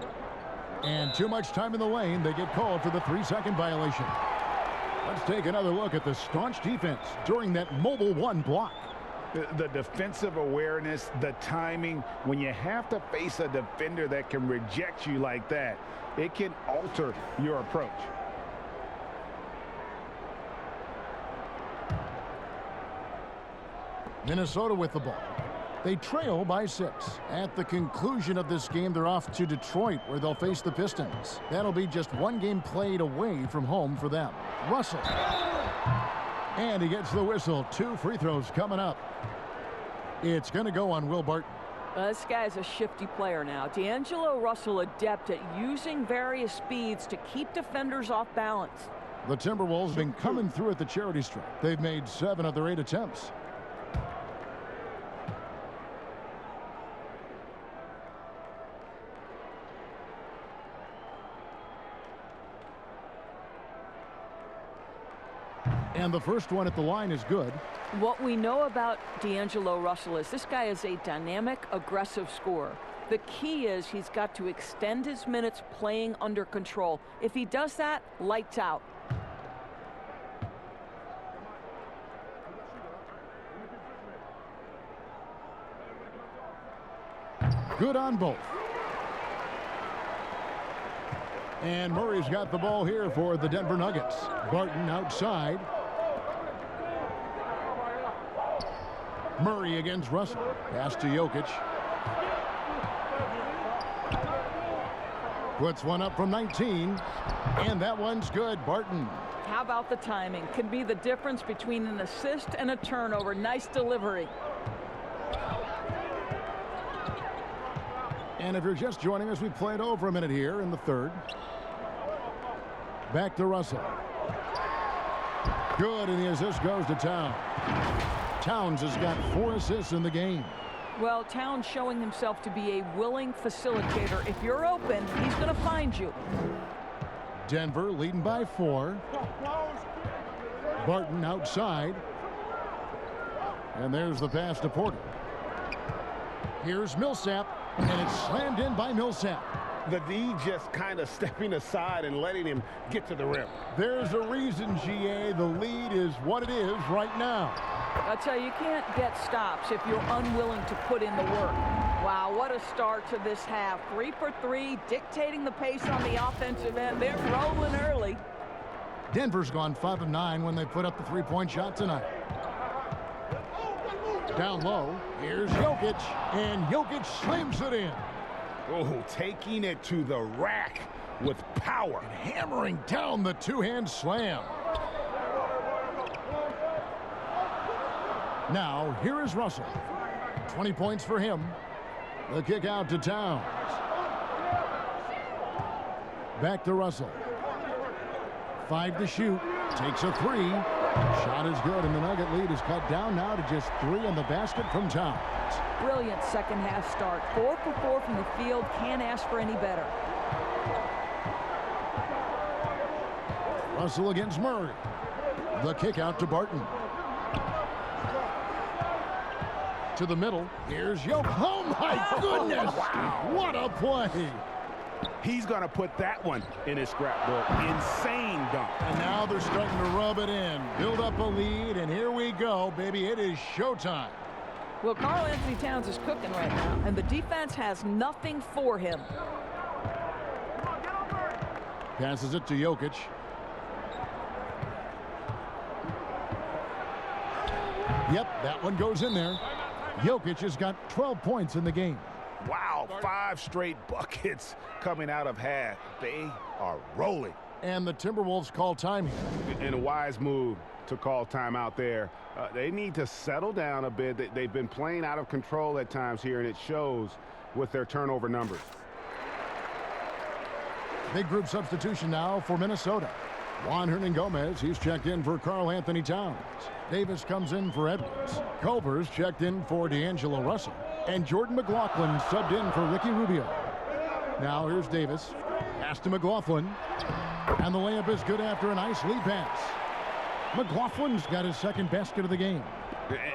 And too much time in the lane. They get called for the 3-second violation. Let's take another look at the staunch defense during that mobile 1 block. The defensive awareness, the timing, when you have to face a defender that can reject you like that, it can alter your approach. Minnesota with the ball. They trail by 6. At the conclusion of this game, they're off to Detroit, where they'll face the Pistons. That'll be just 1 game played away from home for them. Russell. And he gets the whistle. 2 free throws coming up. It's going to go on Will Barton. This guy's a shifty player now. D'Angelo Russell, adept at using various speeds to keep defenders off balance. The Timberwolves have been coming through at the charity stripe. They've made 7 of their 8 attempts. And the first one at the line is good. What we know about D'Angelo Russell is this guy is a dynamic, aggressive scorer. The key is he's got to extend his minutes playing under control. If he does that, lights out. Good on both. And Murray's got the ball here for the Denver Nuggets. Barton outside. Murray against Russell. Pass to Jokic. Puts one up from 19. And that one's good. Barton. How about the timing? Can be the difference between an assist and a turnover. Nice delivery. And if you're just joining us, we played over a minute here in the third. Back to Russell. Good, and the assist goes to Towns. Towns has got 4 assists in the game. Well, Towns showing himself to be a willing facilitator. If you're open, he's going to find you. Denver leading by 4. Barton outside. And there's the pass to Porter. Here's Millsap, and it's slammed in by Millsap. The D just kind of stepping aside and letting him get to the rim. There's a reason, GA. The lead is what it is right now. I tell you, you can't get stops if you're unwilling to put in the work. Wow, what a start to this half. 3 for 3, dictating the pace on the offensive end. They're rolling early. Denver's gone 5 of 9 when they put up the three-point shot tonight. Down low, here's Jokic, and Jokic slams it in. Oh, taking it to the rack with power. And hammering down the two-hand slam. Now, here is Russell. 20 points for him. The kick out to Towns. Back to Russell. 5 to shoot. Takes a 3. Shot is good, and the Nugget lead is cut down now to just 3 in the basket from Towns. Brilliant second half start. 4 for 4 from the field. Can't ask for any better. Russell against Murray. The kick out to Barton. To the middle. Here's Jokic. Oh, my goodness. Wow. What a play. He's going to put that one in his scrapbook. Insane dunk. And now they're starting to rub it in. Build up a lead, and here we go, baby. It is showtime. Well, Karl Anthony Towns is cooking right now, and the defense has nothing for him. Passes it to Jokic. Yep, that one goes in there. Jokic has got 12 points in the game. Wow, 5 straight buckets coming out of half. They are rolling. And the Timberwolves call time here. And a wise move to call timeout there. They need to settle down a bit. They've been playing out of control at times here, and it shows with their turnover numbers. Big group substitution now for Minnesota. Juan Hernan-Gomez, he's checked in for Karl Anthony Towns. Davis comes in for Edwards. Culver's checked in for D'Angelo Russell. And Jordan McLaughlin subbed in for Ricky Rubio. Now here's Davis. Pass to McLaughlin. And the layup is good after a nice lead pass. McLaughlin's got his second basket of the game.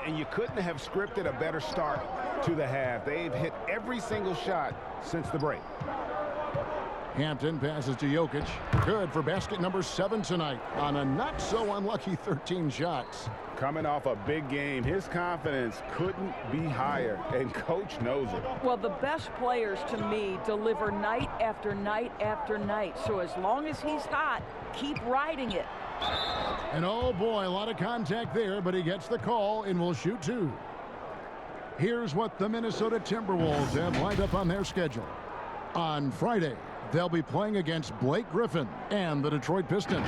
And you couldn't have scripted a better start to the half. They've hit every single shot since the break. Hampton passes to Jokic. Good for basket number 7 tonight on a not so unlucky 13 shots. Coming off a big game, his confidence couldn't be higher, and coach knows it. Well, the best players to me deliver night after night after night. So as long as he's hot, keep riding it. And oh boy, a lot of contact there, but he gets the call and will shoot 2. Here's what the Minnesota Timberwolves have lined up on their schedule. On Friday, they'll be playing against Blake Griffin and the Detroit Pistons.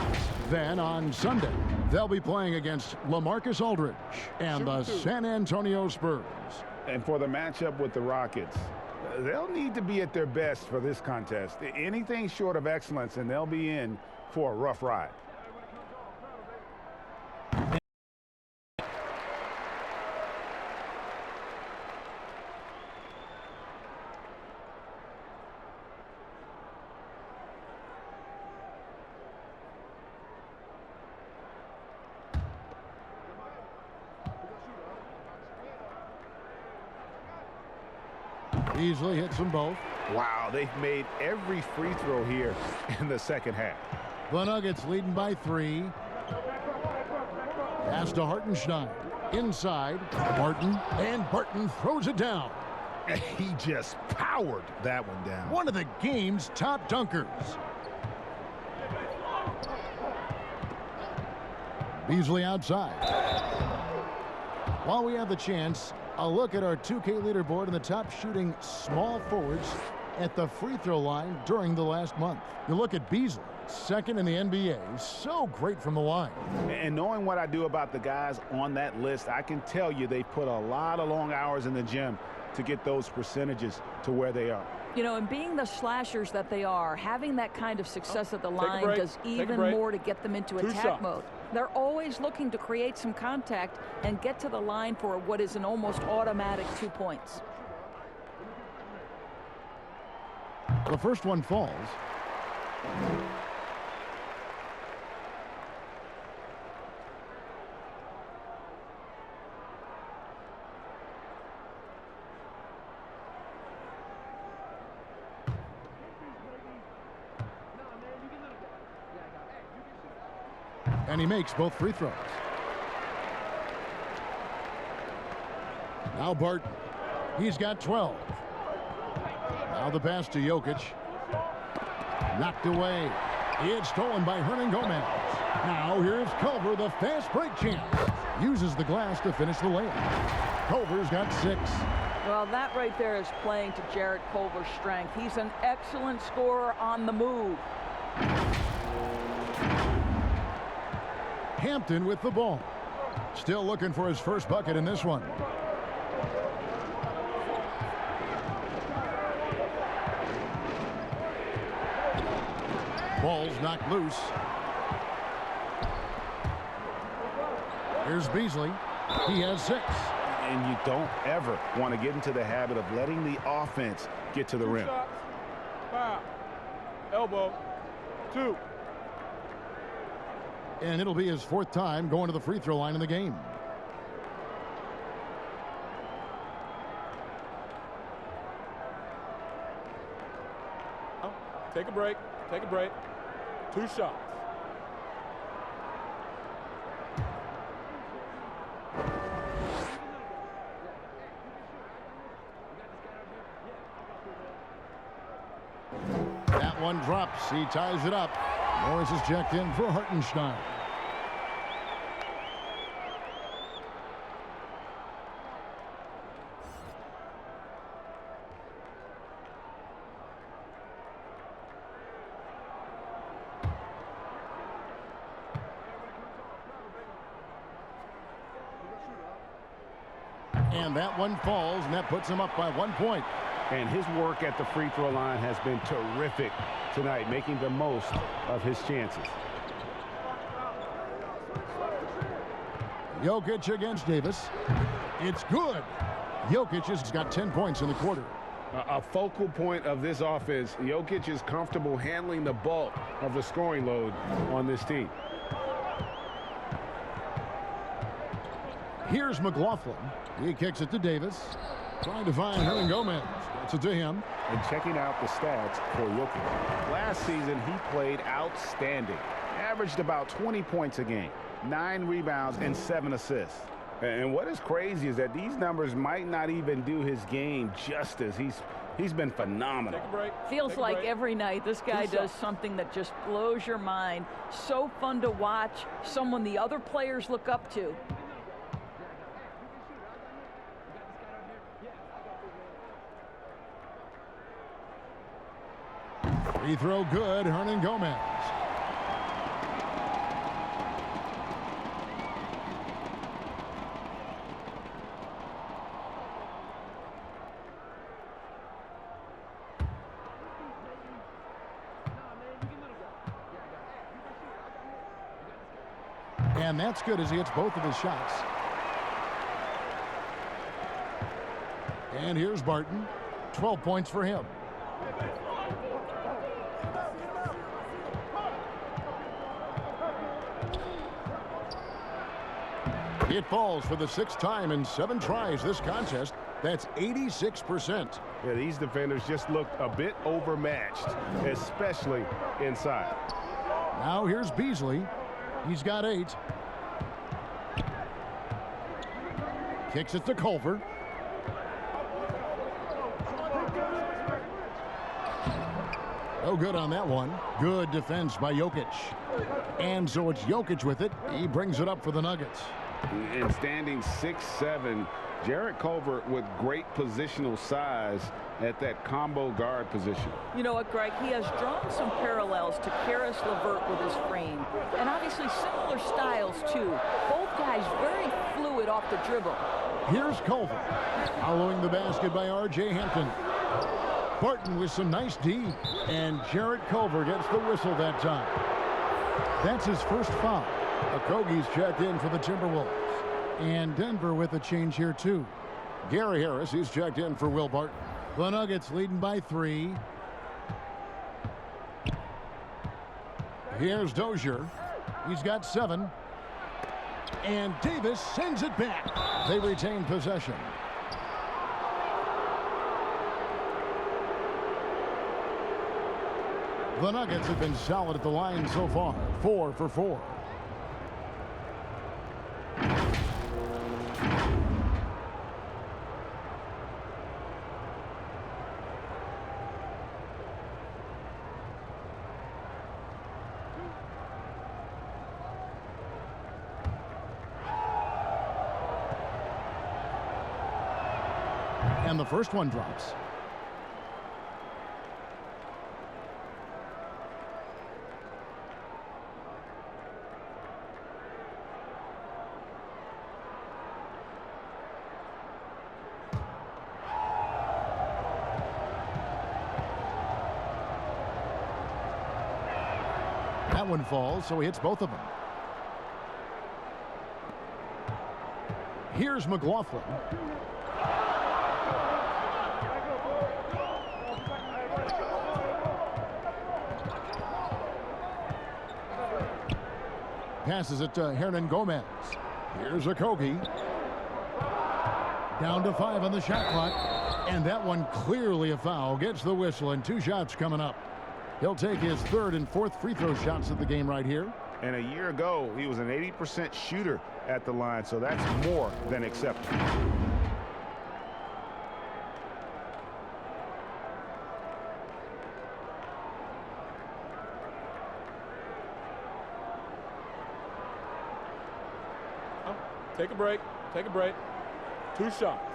Then on Sunday, they'll be playing against LaMarcus Aldridge and the San Antonio Spurs. And for the matchup with the Rockets, they'll need to be at their best for this contest. Anything short of excellence, and they'll be in for a rough ride. Easily hits them both. Wow, they've made every free throw here in the second half. The Nuggets leading by 3. Pass to Hartenstein. Inside, Barton, and Barton throws it down. He just powered that one down. One of the game's top dunkers. Beasley outside. While we have the chance, a look at our 2K leaderboard and the top shooting small forwards at the free throw line during the last month. You look at Beasley, second in the NBA, so great from the line. And knowing what I do about the guys on that list, I can tell you they put a lot of long hours in the gym to get those percentages to where they are. You know, and being the slashers that they are, having that kind of success at the line does even more to get them into attack mode. They're always looking to create some contact and get to the line for what is an almost automatic 2 points. The first one falls. And he makes both free throws. Now Barton. He's got 12. Now the pass to Jokic. Knocked away. It's stolen by Hernan Gomez. Now here's Culver, the fast break champ. Uses the glass to finish the layup. Culver's got 6. Well, that right there is playing to Jarrett Culver's strength. He's an excellent scorer on the move. Hampton with the ball. Still looking for his first bucket in this one. Ball's knocked loose. Here's Beasley. He has 6. And you don't ever want to get into the habit of letting the offense get to the rim. Shots. Foul. Elbow. 2. And it'll be his 4th time going to the free throw line in the game. Take a break. Take a break. 2 shots. That one drops. He ties it up. Morris is checked in for Hartenstein. And that one falls, and that puts him up by 1 point. And his work at the free throw line has been terrific tonight, making the most of his chances. Jokic against Davis. It's good. Jokic has got 10 points in the quarter. A focal point of this offense, Jokic is comfortable handling the bulk of the scoring load on this team. Here's McLaughlin. He kicks it to Davis. Trying to find Hernan Gomez. Gets it to him. And checking out the stats for Jokic. Last season, he played outstanding. Averaged about 20 points a game. 9 rebounds and 7 assists. And what is crazy is that these numbers might not even do his game justice. He's been phenomenal. Take a break. Feels Take a like break. every night this guy 2 does shots. something that just blows your mind. So fun to watch. Someone the other players look up to. Free throw good. Hernan Gomez. And that's good as he hits both of his shots. And here's Barton. 12 points for him. It falls for the 6th time in 7 tries this contest. That's 86%. Yeah, these defenders just looked a bit overmatched, especially inside. Now here's Beasley. He's got 8. Kicks it to Culver. No good on that one. Good defense by Jokic. And so it's Jokic with it. He brings it up for the Nuggets. And standing 6'7", Jarrett Culver with great positional size at that combo guard position. You know what, Greg? He has drawn some parallels to Karis LeVert with his frame. And obviously similar styles, too. Both guys very fluid off the dribble. Here's Culver. Following the basket by R.J. Hampton. Barton with some nice D. And Jarrett Culver gets the whistle that time. That's his first foul. Okogie's checked in for the Timberwolves. And Denver with a change here, too. Gary Harris, he's checked in for Will Barton. The Nuggets leading by 3. Here's Dozier. He's got 7. And Davis sends it back. They retain possession. The Nuggets have been solid at the line so far. 4 for 4. And the first one drops. That one falls, so he hits both of them. Here's McLaughlin. Passes it to Hernan Gomez. Here's Okogie. Down to 5 on the shot clock. And that one clearly a foul. Gets the whistle, and 2 shots coming up. He'll take his 3rd and 4th free throw shots of the game right here. And a year ago, he was an 80% shooter at the line, so that's more than acceptable. Take a break. Take a break. 2 shots.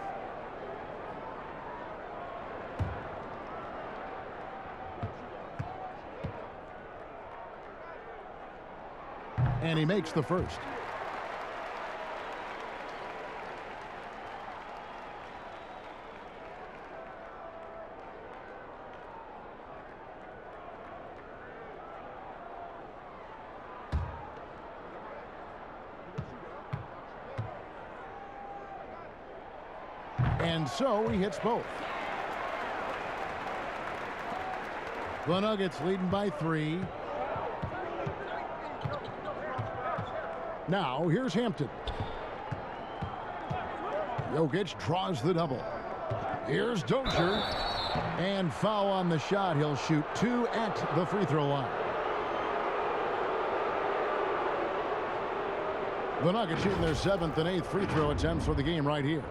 And he makes the first. And so he hits both. The Nuggets leading by 3. Now, here's Hampton. Jokic draws the double. Here's Dozier. And foul on the shot. He'll shoot 2 at the free throw line. The Nuggets shooting their 7th and 8th free throw attempts for the game right here.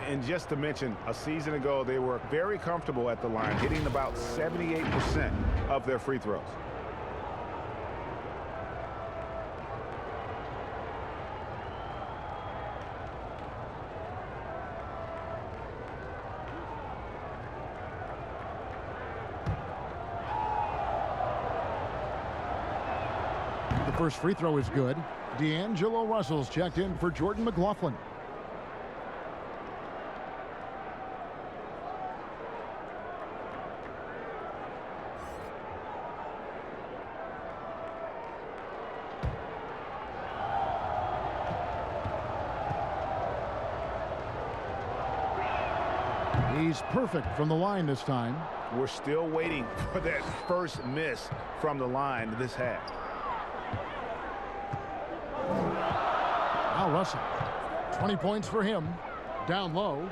And just to mention, a season ago, they were very comfortable at the line, hitting about 78% of their free throws. The first free throw is good. D'Angelo Russell's checked in for Jordan McLaughlin. He's perfect from the line this time. We're still waiting for that first miss from the line this half. Now Russell, 20 points for him. Down low.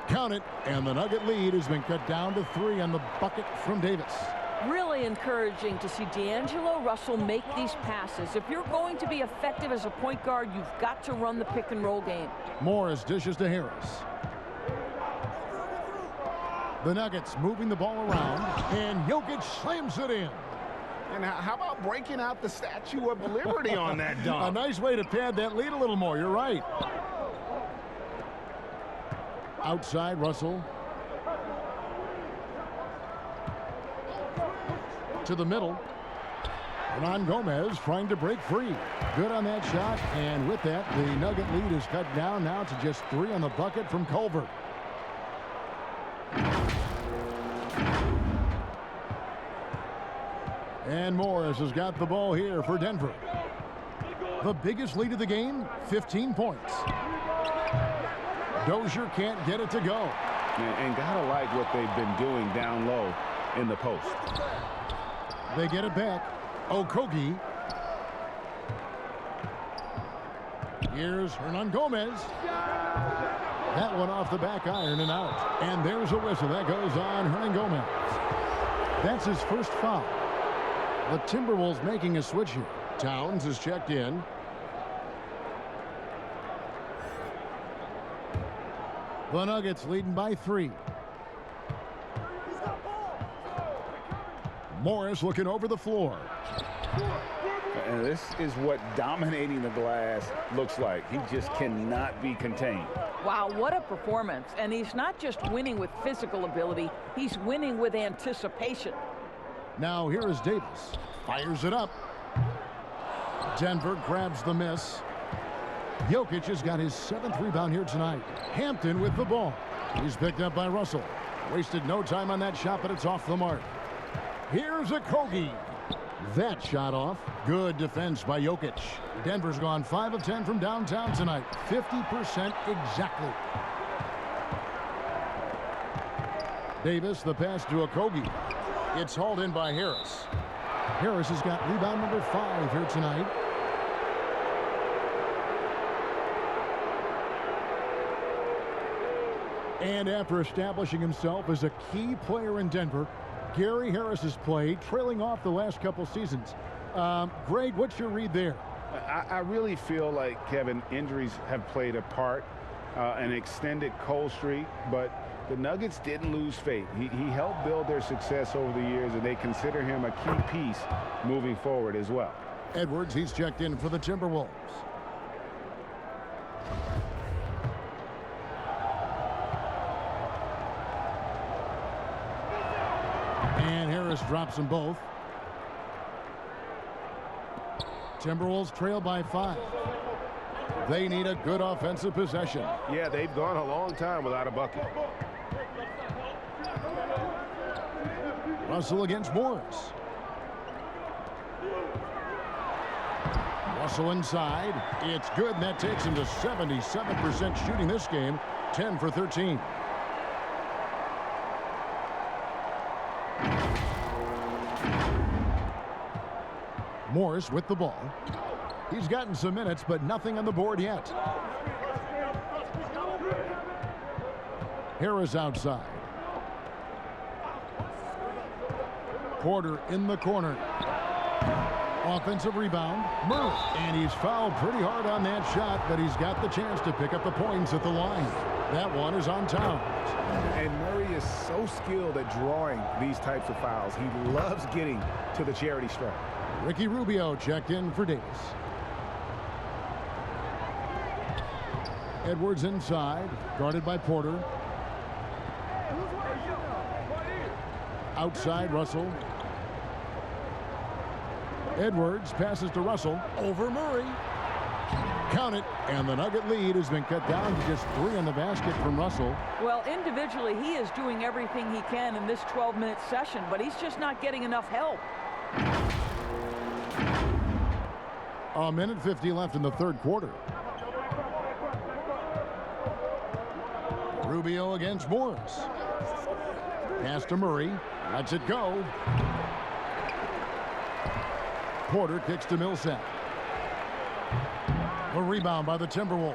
Count it, and the Nugget lead has been cut down to 3 on the bucket from Davis. Really encouraging to see D'Angelo Russell make these passes. If you're going to be effective as a point guard, you've got to run the pick and roll game. Morris dishes to Harris. The Nuggets moving the ball around, and Jokic slams it in. And how about breaking out the Statue of Liberty on that dunk? A nice way to pad that lead a little more. You're right. Outside, Russell. To the middle. Hernan Gomez trying to break free. Good on that shot, and with that, the Nugget lead is cut down now to just 3 on the bucket from Culver. And Morris has got the ball here for Denver. The biggest lead of the game, 15 points. Dozier can't get it to go. And gotta like what they've been doing down low in the post. They get it back. Okogie. Here's Hernan Gomez. That one off the back iron and out. And there's a whistle. That goes on Hernan Gomez. That's his first foul. The Timberwolves making a switch here. Towns is checked in. The Nuggets leading by 3. Morris looking over the floor. And this is what dominating the glass looks like. He just cannot be contained. Wow, what a performance. And he's not just winning with physical ability, he's winning with anticipation. Now here is Davis. Fires it up. Denver grabs the miss. Jokic has got his 7th rebound here tonight. Hampton with the ball. He's picked up by Russell. Wasted no time on that shot, but it's off the mark. Here's a Kogi. That shot off. Good defense by Jokic. Denver's gone 5 of 10 from downtown tonight. 50% exactly. Davis, the pass to a Kogi. It's hauled in by Harris. Harris has got rebound number 5 here tonight. And after establishing himself as a key player in Denver, Gary Harris has played, trailing off the last couple seasons. Greg, what's your read there? I really feel like, Kevin, injuries have played a part, an extended cold streak, but the Nuggets didn't lose faith. He helped build their success over the years, and they consider him a key piece moving forward as well. Edwards, he's checked in for the Timberwolves. And Harris drops them both. Timberwolves trail by 5. They need a good offensive possession. Yeah, they've gone a long time without a bucket. Russell against Morris. Russell inside. It's good, and that takes him to 77% shooting this game. 10 for 13. Morris with the ball. He's gotten some minutes, but nothing on the board yet. Harris outside. Porter in the corner. Offensive rebound. Murray. And he's fouled pretty hard on that shot, but he's got the chance to pick up the points at the line. That one is on Towns. And Murray is so skilled at drawing these types of fouls. He loves getting to the charity stripe. Ricky Rubio checked in for Davis. Edwards inside, guarded by Porter. Outside, Russell. Edwards passes to Russell. Over Murray. Count it. And the Nugget lead has been cut down to just 3 on the basket from Russell. Well, individually, he is doing everything he can in this 12-minute session, but he's just not getting enough help. A minute 50 left in the third quarter. Rubio against Morris. Pass to Murray. Lets it go. Porter kicks to Millsap. A rebound by the Timberwolves.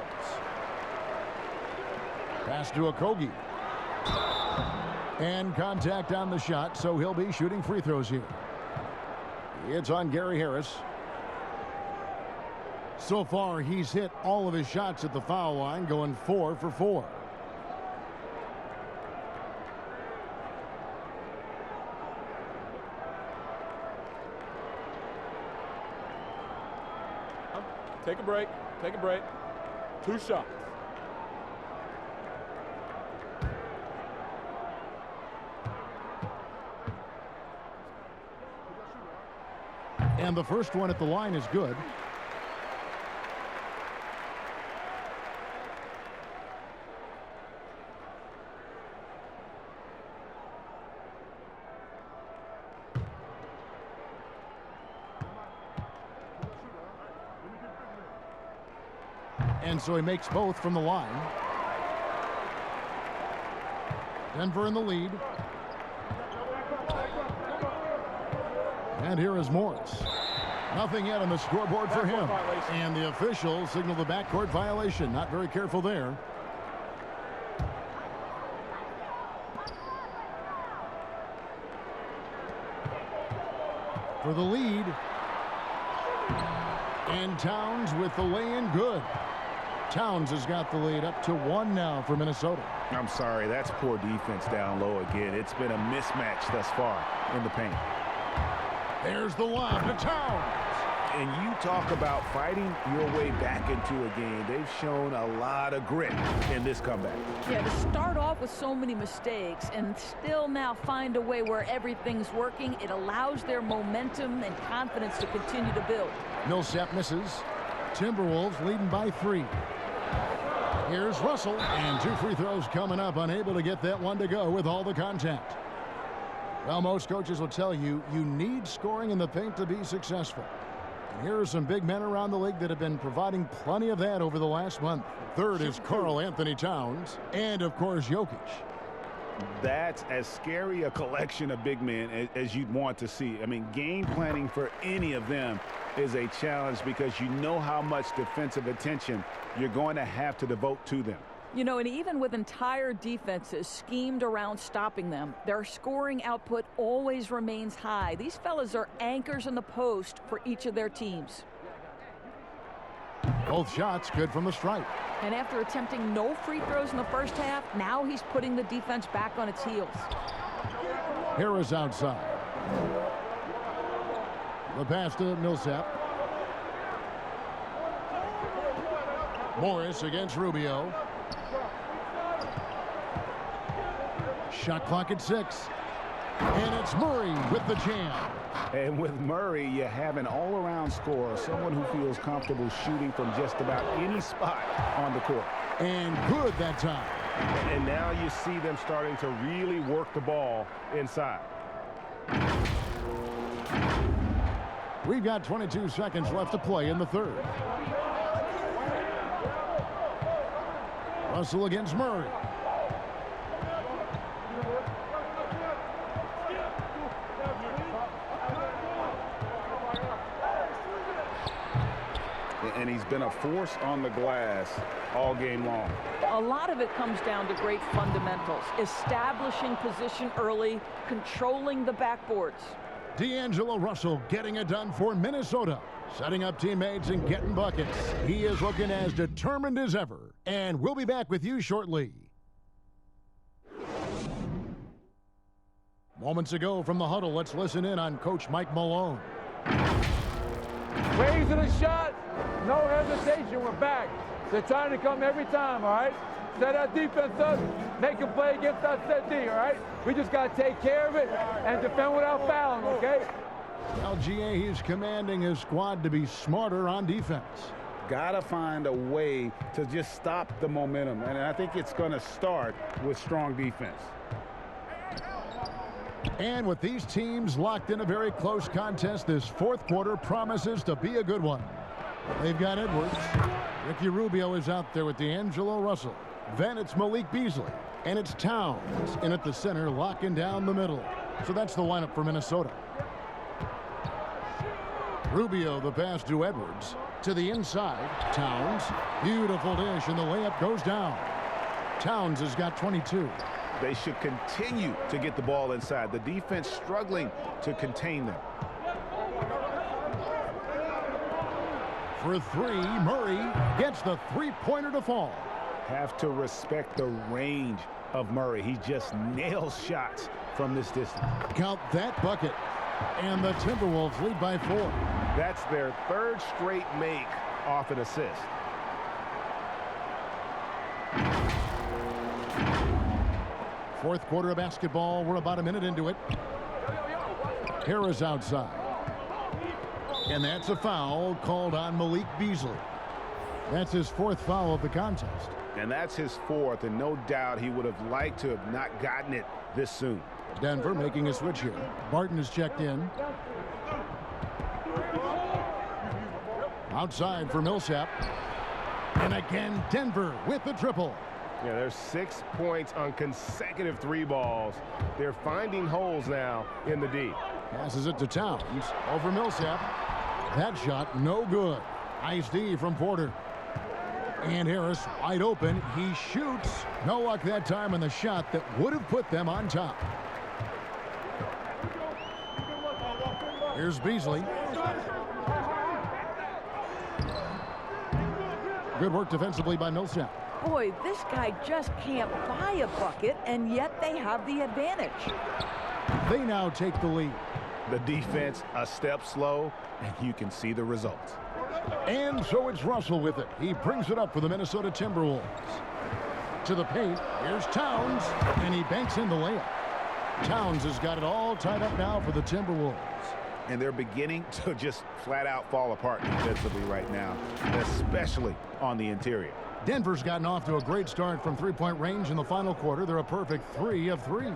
Pass to Okogie. And contact on the shot, so he'll be shooting free throws here. It's on Gary Harris. So far, he's hit all of his shots at the foul line, going 4 for 4. Take a break. Take a break. 2 shots. And the first one at the line is good. And so he makes both from the line. Denver in the lead. And here is Morris. Nothing yet on the scoreboard for him. And the official signaled the backcourt violation. Not very careful there. For the lead. And Towns with the lay-in good. Towns has got the lead up to 1 now for Minnesota. I'm sorry, that's poor defense down low again. It's been a mismatch thus far in the paint. There's the lob to Towns. And you talk about fighting your way back into a game. They've shown a lot of grit in this comeback. Yeah, to start off with so many mistakes and still now find a way where everything's working, it allows their momentum and confidence to continue to build. Millsap misses. Timberwolves leading by 3. Here's Russell, and 2 free throws coming up, unable to get that one to go with all the contact. Well, most coaches will tell you, you need scoring in the paint to be successful. And here are some big men around the league that have been providing plenty of that over the last month. Third is Karl Anthony Towns, and of course, Jokic. That's as scary a collection of big men as you'd want to see. I mean, game planning for any of them is a challenge because you know how much defensive attention you're going to have to devote to them. You know, and even with entire defenses schemed around stopping them, their scoring output always remains high. These fellas are anchors in the post for each of their teams. Both shots good from the stripe. And after attempting no free throws in the first half, now he's putting the defense back on its heels. Harris outside. The pass to Millsap. Morris against Rubio. Shot clock at 6. And it's Murray with the jam. And with Murray, you have an all-around scorer, someone who feels comfortable shooting from just about any spot on the court. And good that time. And now you see them starting to really work the ball inside. We've got 22 seconds left to play in the third. Russell against Murray. And he's been a force on the glass all game long. A lot of it comes down to great fundamentals, establishing position early, controlling the backboards. D'Angelo Russell getting it done for Minnesota, setting up teammates and getting buckets. He is looking as determined as ever, and we'll be back with you shortly. Moments ago from the huddle, let's listen in on Coach Mike Malone. Raising the shot, no hesitation, we're back. They're trying to come every time, all right? Set our defense up, make a play against our set D, all right? We just got to take care of it and defend without fouling, okay? LGA, he's commanding his squad to be smarter on defense. Got to find a way to just stop the momentum, and I think it's going to start with strong defense. And with these teams locked in a very close contest, this fourth quarter promises to be a good one. They've got Edwards. Ricky Rubio is out there with D'Angelo Russell. Then it's Malik Beasley. And it's Towns in at the center, locking down the middle. So that's the lineup for Minnesota. Rubio, the pass to Edwards. To the inside, Towns. Beautiful dish, and the layup goes down. Towns has got 22. They should continue to get the ball inside. The defense struggling to contain them. For 3, Murray gets the three-pointer to fall. Have to respect the range of Murray. He just nails shots from this distance. Count that bucket. And the Timberwolves lead by 4. That's their third straight make off an assist. Fourth quarter of basketball. We're about a minute into it. Harris outside. And that's a foul called on Malik Beasley. That's his 4th foul of the contest. And that's his 4th, and no doubt he would have liked to have not gotten it this soon. Denver making a switch here. Barton is checked in. Outside for Millsap. And again, Denver with the triple. Yeah, there's 6 points on consecutive 3 balls. They're finding holes now in the D. Passes it to Towns. Over Millsap. That shot no good. Nice D from Porter. And Harris wide open. He shoots. No luck that time on the shot that would have put them on top. Here's Beasley. Good work defensively by Millsap. Boy, this guy just can't buy a bucket, and yet they have the advantage. They now take the lead. The defense a step slow, and you can see the results. And so it's Russell with it. He brings it up for the Minnesota Timberwolves. To the paint, here's Towns, and he banks in the layup. Towns has got it all tied up now for the Timberwolves. And they're beginning to just flat out fall apart defensively right now, especially on the interior. Denver's gotten off to a great start from three-point range in the final quarter. They're a perfect 3 of 3.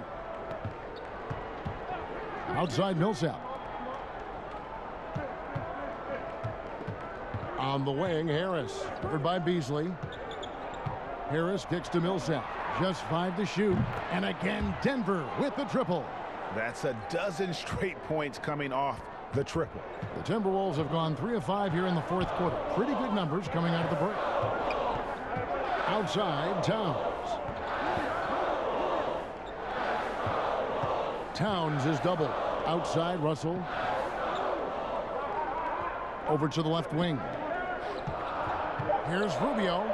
Outside Millsap. On the wing, Harris. Covered by Beasley. Harris kicks to Millsap. Just 5 to shoot. And again, Denver with the triple. That's a dozen straight points coming off the triple. The Timberwolves have gone 3 of 5 here in the fourth quarter. Pretty good numbers coming out of the break. Outside, Towns. Towns is doubled. Outside, Russell. Over to the left wing. Here's Rubio.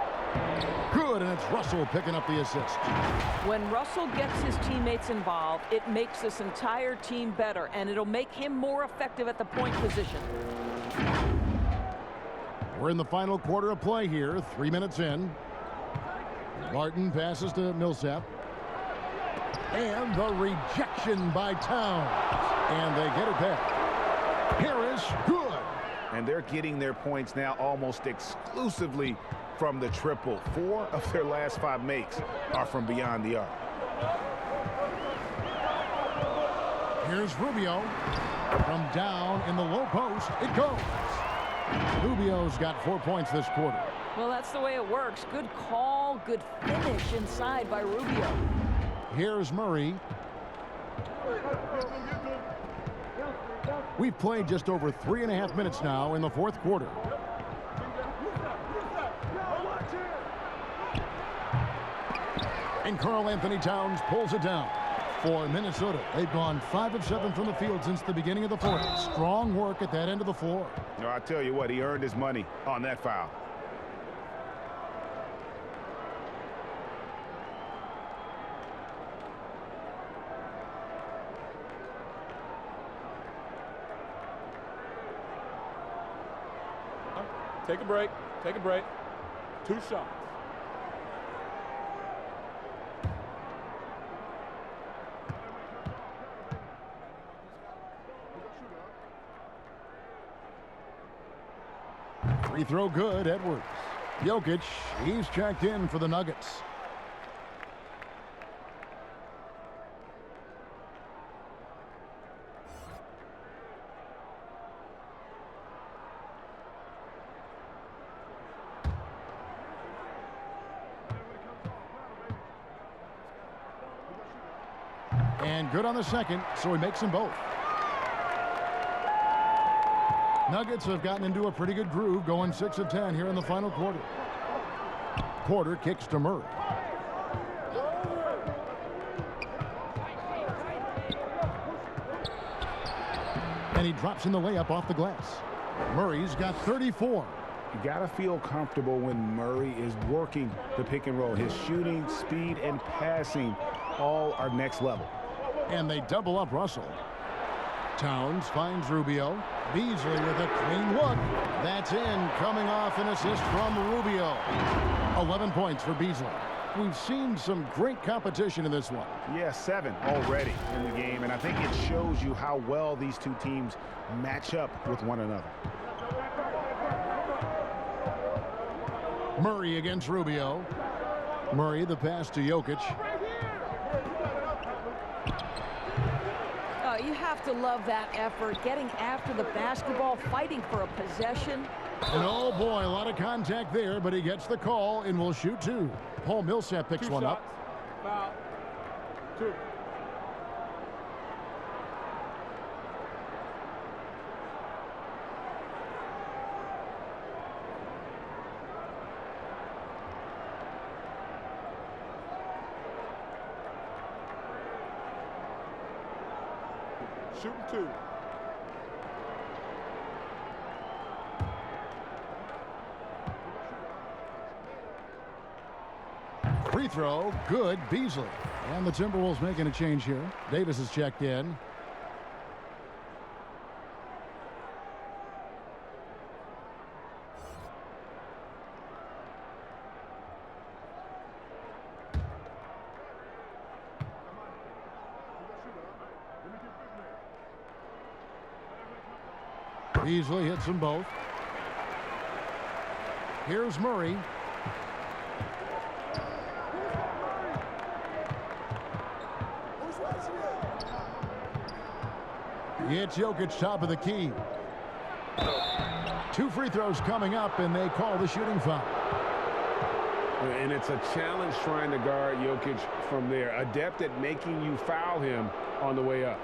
Good, and it's Russell picking up the assist. When Russell gets his teammates involved, it makes this entire team better, and it'll make him more effective at the point position. We're in the final quarter of play here, 3 minutes in. Barton passes to Millsap. And the rejection by Towns. And they get it back. Harris, good. And they're getting their points now almost exclusively from the triple. 4 of their last 5 makes are from beyond the arc. Here's Rubio. From down in the low post, it goes. Rubio's got 4 points this quarter. Well, that's the way it works. Good call, good finish inside by Rubio. Here's Murray. We've played just over 3.5 minutes now in the fourth quarter. And Karl Anthony Towns pulls it down. For Minnesota, they've gone 5 of 7 from the field since the beginning of the fourth. Strong work at that end of the floor. No, I tell you what, he earned his money on that foul. Take a break. Take a break. 2 shots. Free throw good, Edwards. Jokic, he's checked in for the Nuggets. And good on the second, so he makes them both. Nuggets have gotten into a pretty good groove, going 6 of 10 here in the final quarter. Porter kicks to Murray. And he drops in the layup off the glass. Murray's got 34. You got to feel comfortable when Murray is working the pick and roll. His shooting, speed, and passing all are next level. And they double up Russell. Towns finds Rubio. Beasley with a clean look. That's in, coming off an assist from Rubio. 11 points for Beasley. We've seen some great competition in this one. Yeah, 7 already in the game, and I think it shows you how well these two teams match up with one another. Murray against Rubio. Murray, the pass to Jokic. You have to love that effort, getting after the basketball, fighting for a possession. And oh boy, a lot of contact there, but he gets the call and will shoot 2. Paul Millsap picks 2 one shots. up. Foul. 2. Shooting 2. Free throw, good, Beasley. And the Timberwolves making a change here. Davis is checked in. Beasley hits them both. Here's Murray. It's Jokic, top of the key. 2 free throws coming up, and they call the shooting foul. And it's a challenge trying to guard Jokic from there. Adept at making you foul him on the way up.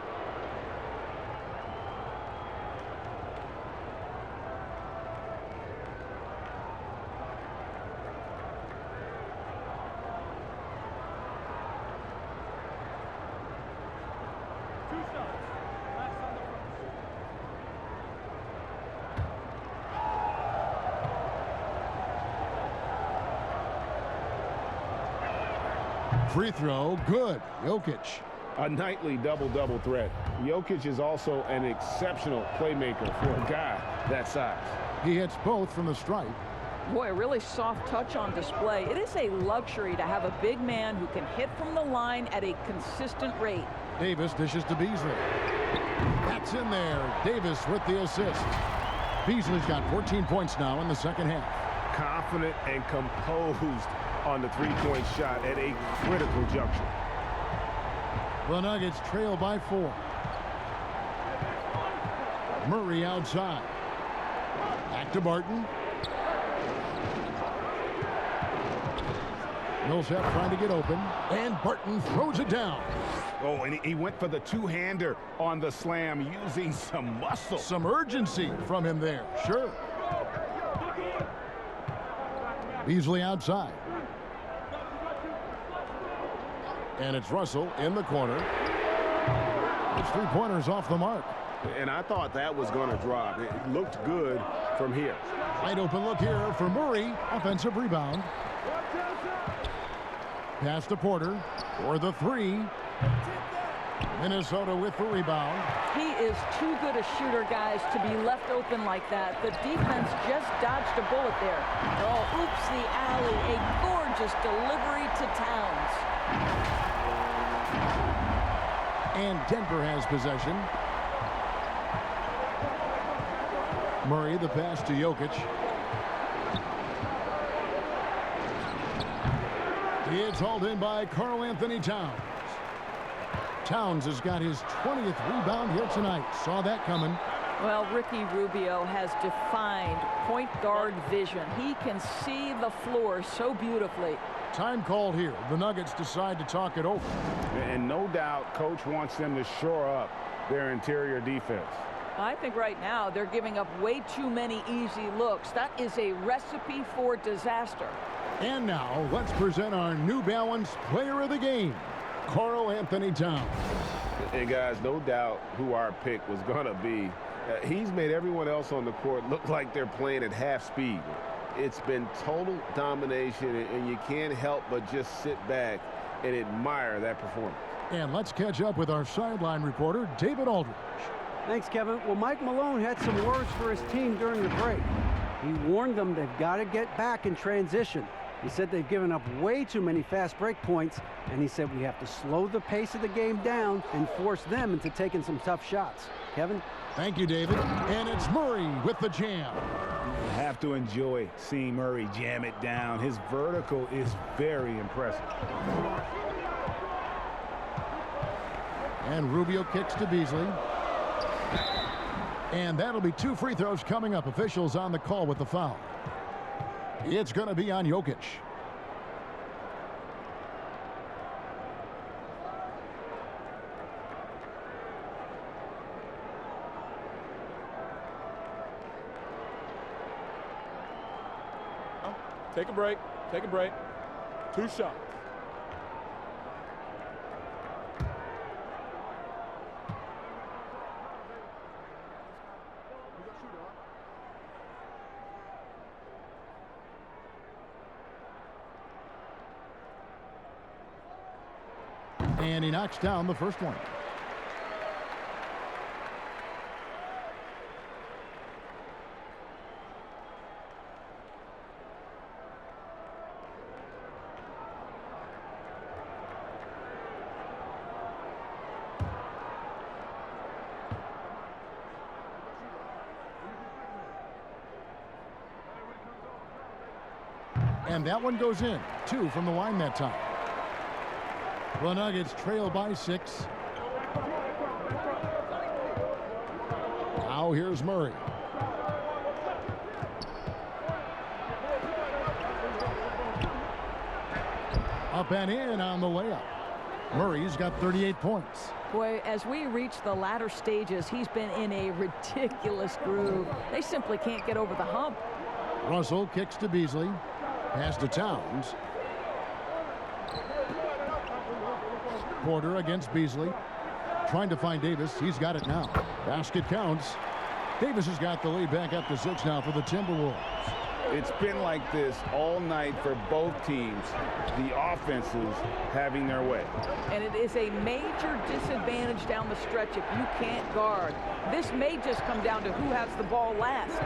Free throw, good. Jokic. A nightly double-double threat. Jokic is also an exceptional playmaker for a guy that size. He hits both from the stripe. Boy, a really soft touch on display. It is a luxury to have a big man who can hit from the line at a consistent rate. Davis dishes to Beasley. That's in there. Davis with the assist. Beasley's got 14 points now in the second half. Confident and composed on the three-point shot at a critical juncture. The Nuggets trail by 4. Murray outside. Back to Barton. Millsap trying to get open, and Barton throws it down. Oh, and he went for the two-hander on the slam, using some muscle. Some urgency from him there, sure. Beasley outside. And it's Russell in the corner. It's 3-pointers off the mark. And I thought that was going to drop. It looked good from here. Wide open look here for Murray. Offensive rebound. Pass to Porter for the 3. Minnesota with the rebound. He is too good a shooter, guys, to be left open like that. The defense just dodged a bullet there. Oh, oops, the alley. A gorgeous delivery to Towns. And Denver has possession. Murray, the pass to Jokic. It's hauled in by Karl Anthony Towns. Towns has got his 20th rebound here tonight. Saw that coming. Well, Ricky Rubio has defined point guard vision. He can see the floor so beautifully. Time called here. The Nuggets decide to talk it over. And no doubt, Coach wants them to shore up their interior defense. I think right now they're giving up way too many easy looks. That is a recipe for disaster. And now, let's present our New Balance Player of the Game, Karl Anthony Towns. And guys, no doubt who our pick was going to be. He's made everyone else on the court look like they're playing at half speed. It's been total domination, and you can't help but just sit back and admire that performance. And let's catch up with our sideline reporter, David Aldridge. Thanks, Kevin. Well, Mike Malone had some words for his team during the break. He warned them they've got to get back in transition. He said they've given up way too many fast break points, and he said we have to slow the pace of the game down and force them into taking some tough shots. Kevin? Thank you, David. And it's Murray with the jam. You have to enjoy seeing Murray jam it down. His vertical is very impressive. And Rubio kicks to Beasley. And that'll be 2 free throws coming up. Officials on the call with the foul. It's going to be on Jokic. Take a break. Take a break. 2 shots. And he knocks down the first one. And that one goes in. 2 from the line that time. The Nuggets trail by 6. Now here's Murray. Up and in on the layup. Murray's got 38 points. Boy, as we reach the latter stages, he's been in a ridiculous groove. They simply can't get over the hump. Russell kicks to Beasley. Pass to Towns. Porter against Beasley. Trying to find Davis. He's got it now. Basket counts. Davis has got the lead back up to 6 now for the Timberwolves. It's been like this all night for both teams. The offenses having their way. And it is a major disadvantage down the stretch if you can't guard. This may just come down to who has the ball last.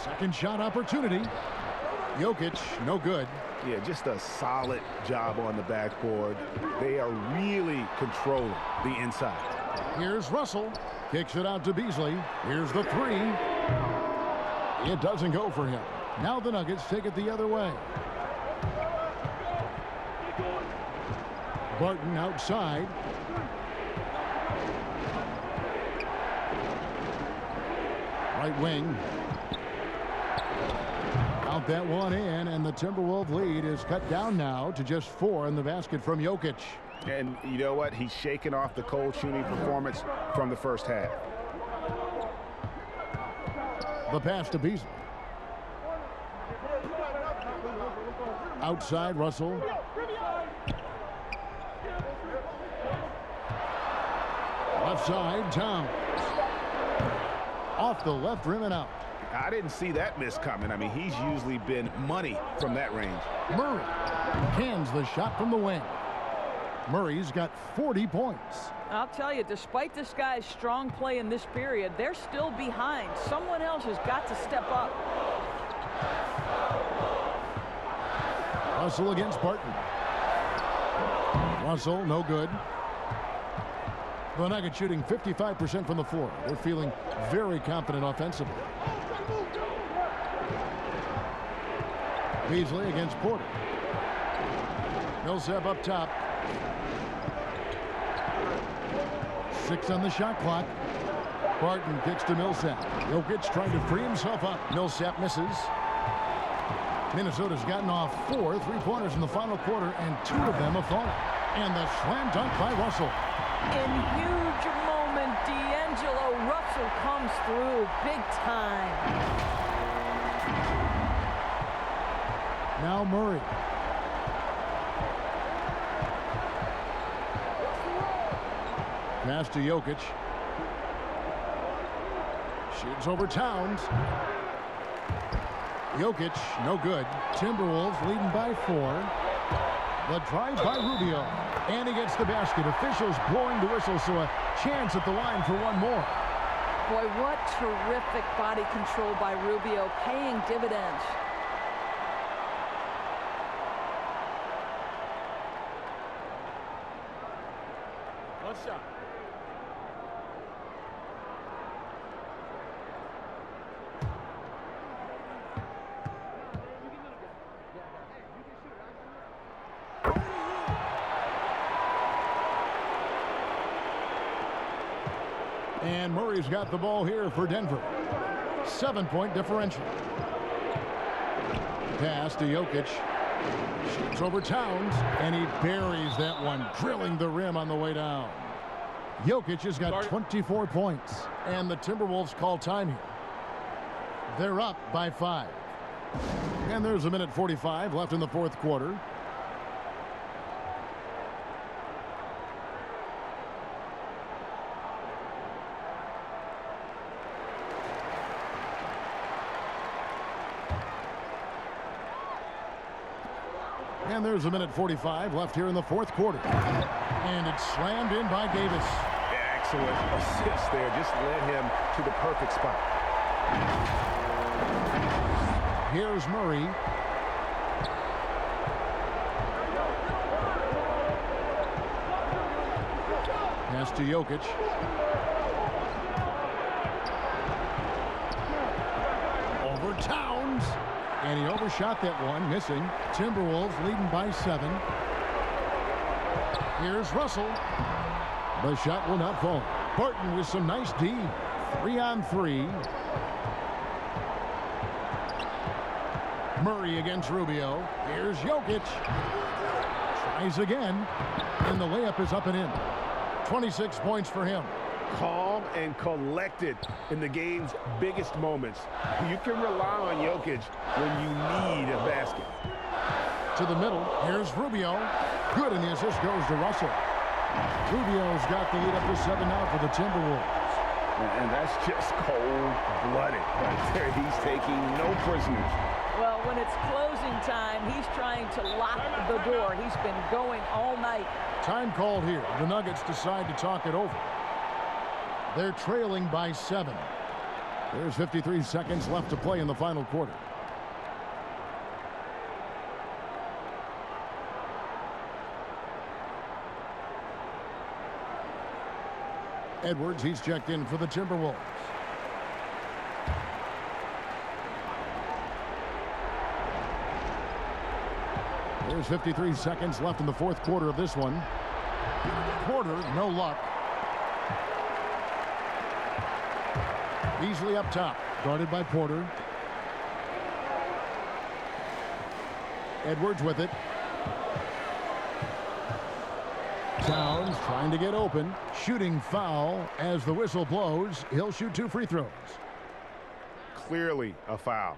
Second shot opportunity. Jokic, no good. Yeah, just a solid job on the backboard. They are really controlling the inside. Here's Russell. Kicks it out to Beasley. Here's the 3. It doesn't go for him. Now the Nuggets take it the other way. Barton outside. Right wing. Out that one in, and the Timberwolves lead is cut down now to just 4 in the basket from Jokic. And you know what? He's shaking off the cold shooting performance from the first half. The pass to Beasley. Outside, Russell. Left side, Towns. Off the left rim and out. I didn't see that miss coming. I mean, he's usually been money from that range. Murray cans the shot from the wing. Murray's got 40 points. I'll tell you, despite this guy's strong play in this period, they're still behind. Someone else has got to step up. Russell against Barton. Russell, no good. The Nuggets shooting 55% from the floor. They're feeling very confident offensively. Beasley against Porter. Millsap up top. 6 on the shot clock. Barton kicks to Millsap. Jokic trying to free himself up. Millsap misses. Minnesota's gotten off 4 3-pointers in the final quarter, and 2 of them have fallen. And the slam dunk by Russell. In huge moment, D'Angelo Russell comes through big time. Now Murray. Pass to Jokic. Shoots over Towns. Jokic, no good. Timberwolves leading by 4. The drive by Rubio. And he gets the basket. Officials blowing the whistle, so a chance at the line for one more. Boy, what terrific body control by Rubio, paying dividends. One shot. And Murray's got the ball here for Denver. 7-point differential. Pass to Jokic. Shoots over Towns, and he buries that one, drilling the rim on the way down. Jokic has got 24 points, and the Timberwolves call time here. They're up by 5. And there's 1:45 left in the fourth quarter. And there's 1:45 left here in the fourth quarter. And it's slammed in by Davis. Excellent assist there. Just led him to the perfect spot. Here's Murray. Pass to Jokic. Over Towns. And he overshot that one, missing. Timberwolves leading by 7. Here's Russell. The shot will not fall. Barton with some nice D. 3-on-3. Murray against Rubio. Here's Jokic. Tries again. And the layup is up and in. 26 points for him. Calm and collected in the game's biggest moments. You can rely on Jokic when you need a basket. To the middle. Here's Rubio. Good, and the assist goes to Russell. Rubio's got the lead up to 7 now for the Timberwolves. And that's just cold-blooded right there. He's taking no prisoners. Well, when it's closing time, he's trying to lock the door. He's been going all night. Time called here. The Nuggets decide to talk it over. They're trailing by 7. There's 53 seconds left to play in the final quarter. Edwards, he's checked in for the Timberwolves. There's 53 seconds left in the fourth quarter of this one. Porter, no luck. Beasley up top, guarded by Porter. Edwards with it. Towns trying to get open. Shooting foul as the whistle blows. He'll shoot 2 free throws. Clearly a foul.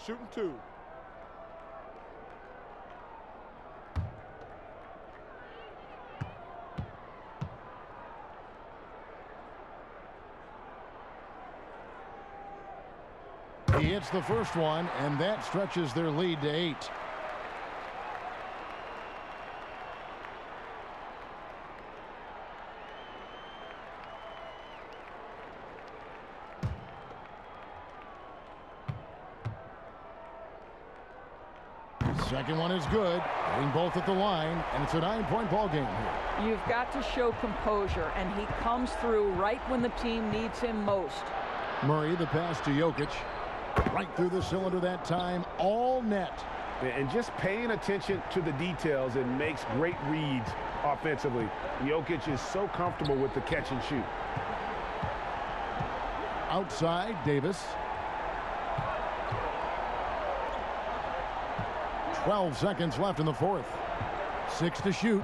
Shooting 2. He hits the first one, and that stretches their lead to 8. Second one is good. Hitting both at the line, and it's a 9-point ball game here. You've got to show composure, and he comes through right when the team needs him most. Murray, the pass to Jokic. Right through the cylinder that time, all net. And just paying attention to the details and makes great reads offensively. Jokic is so comfortable with the catch and shoot. Outside, Davis. 12 seconds left in the fourth. 6 to shoot.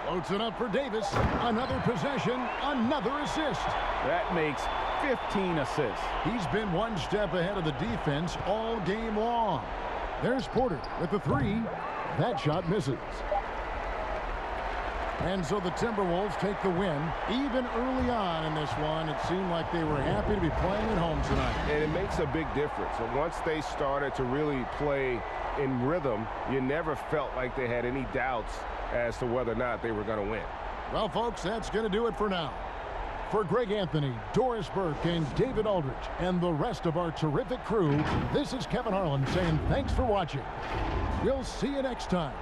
Floats it up for Davis. Another possession, another assist. That makes 15 assists. He's been one step ahead of the defense all game long. There's Porter with the 3. That shot misses. And so the Timberwolves take the win. Even early on in this one, it seemed like they were happy to be playing at home tonight. And it makes a big difference. And once they started to really play in rhythm, you never felt like they had any doubts as to whether or not they were going to win. Well, folks, that's going to do it for now. For Greg Anthony, Doris Burke, and David Aldridge, and the rest of our terrific crew, this is Kevin Harlan saying thanks for watching. We'll see you next time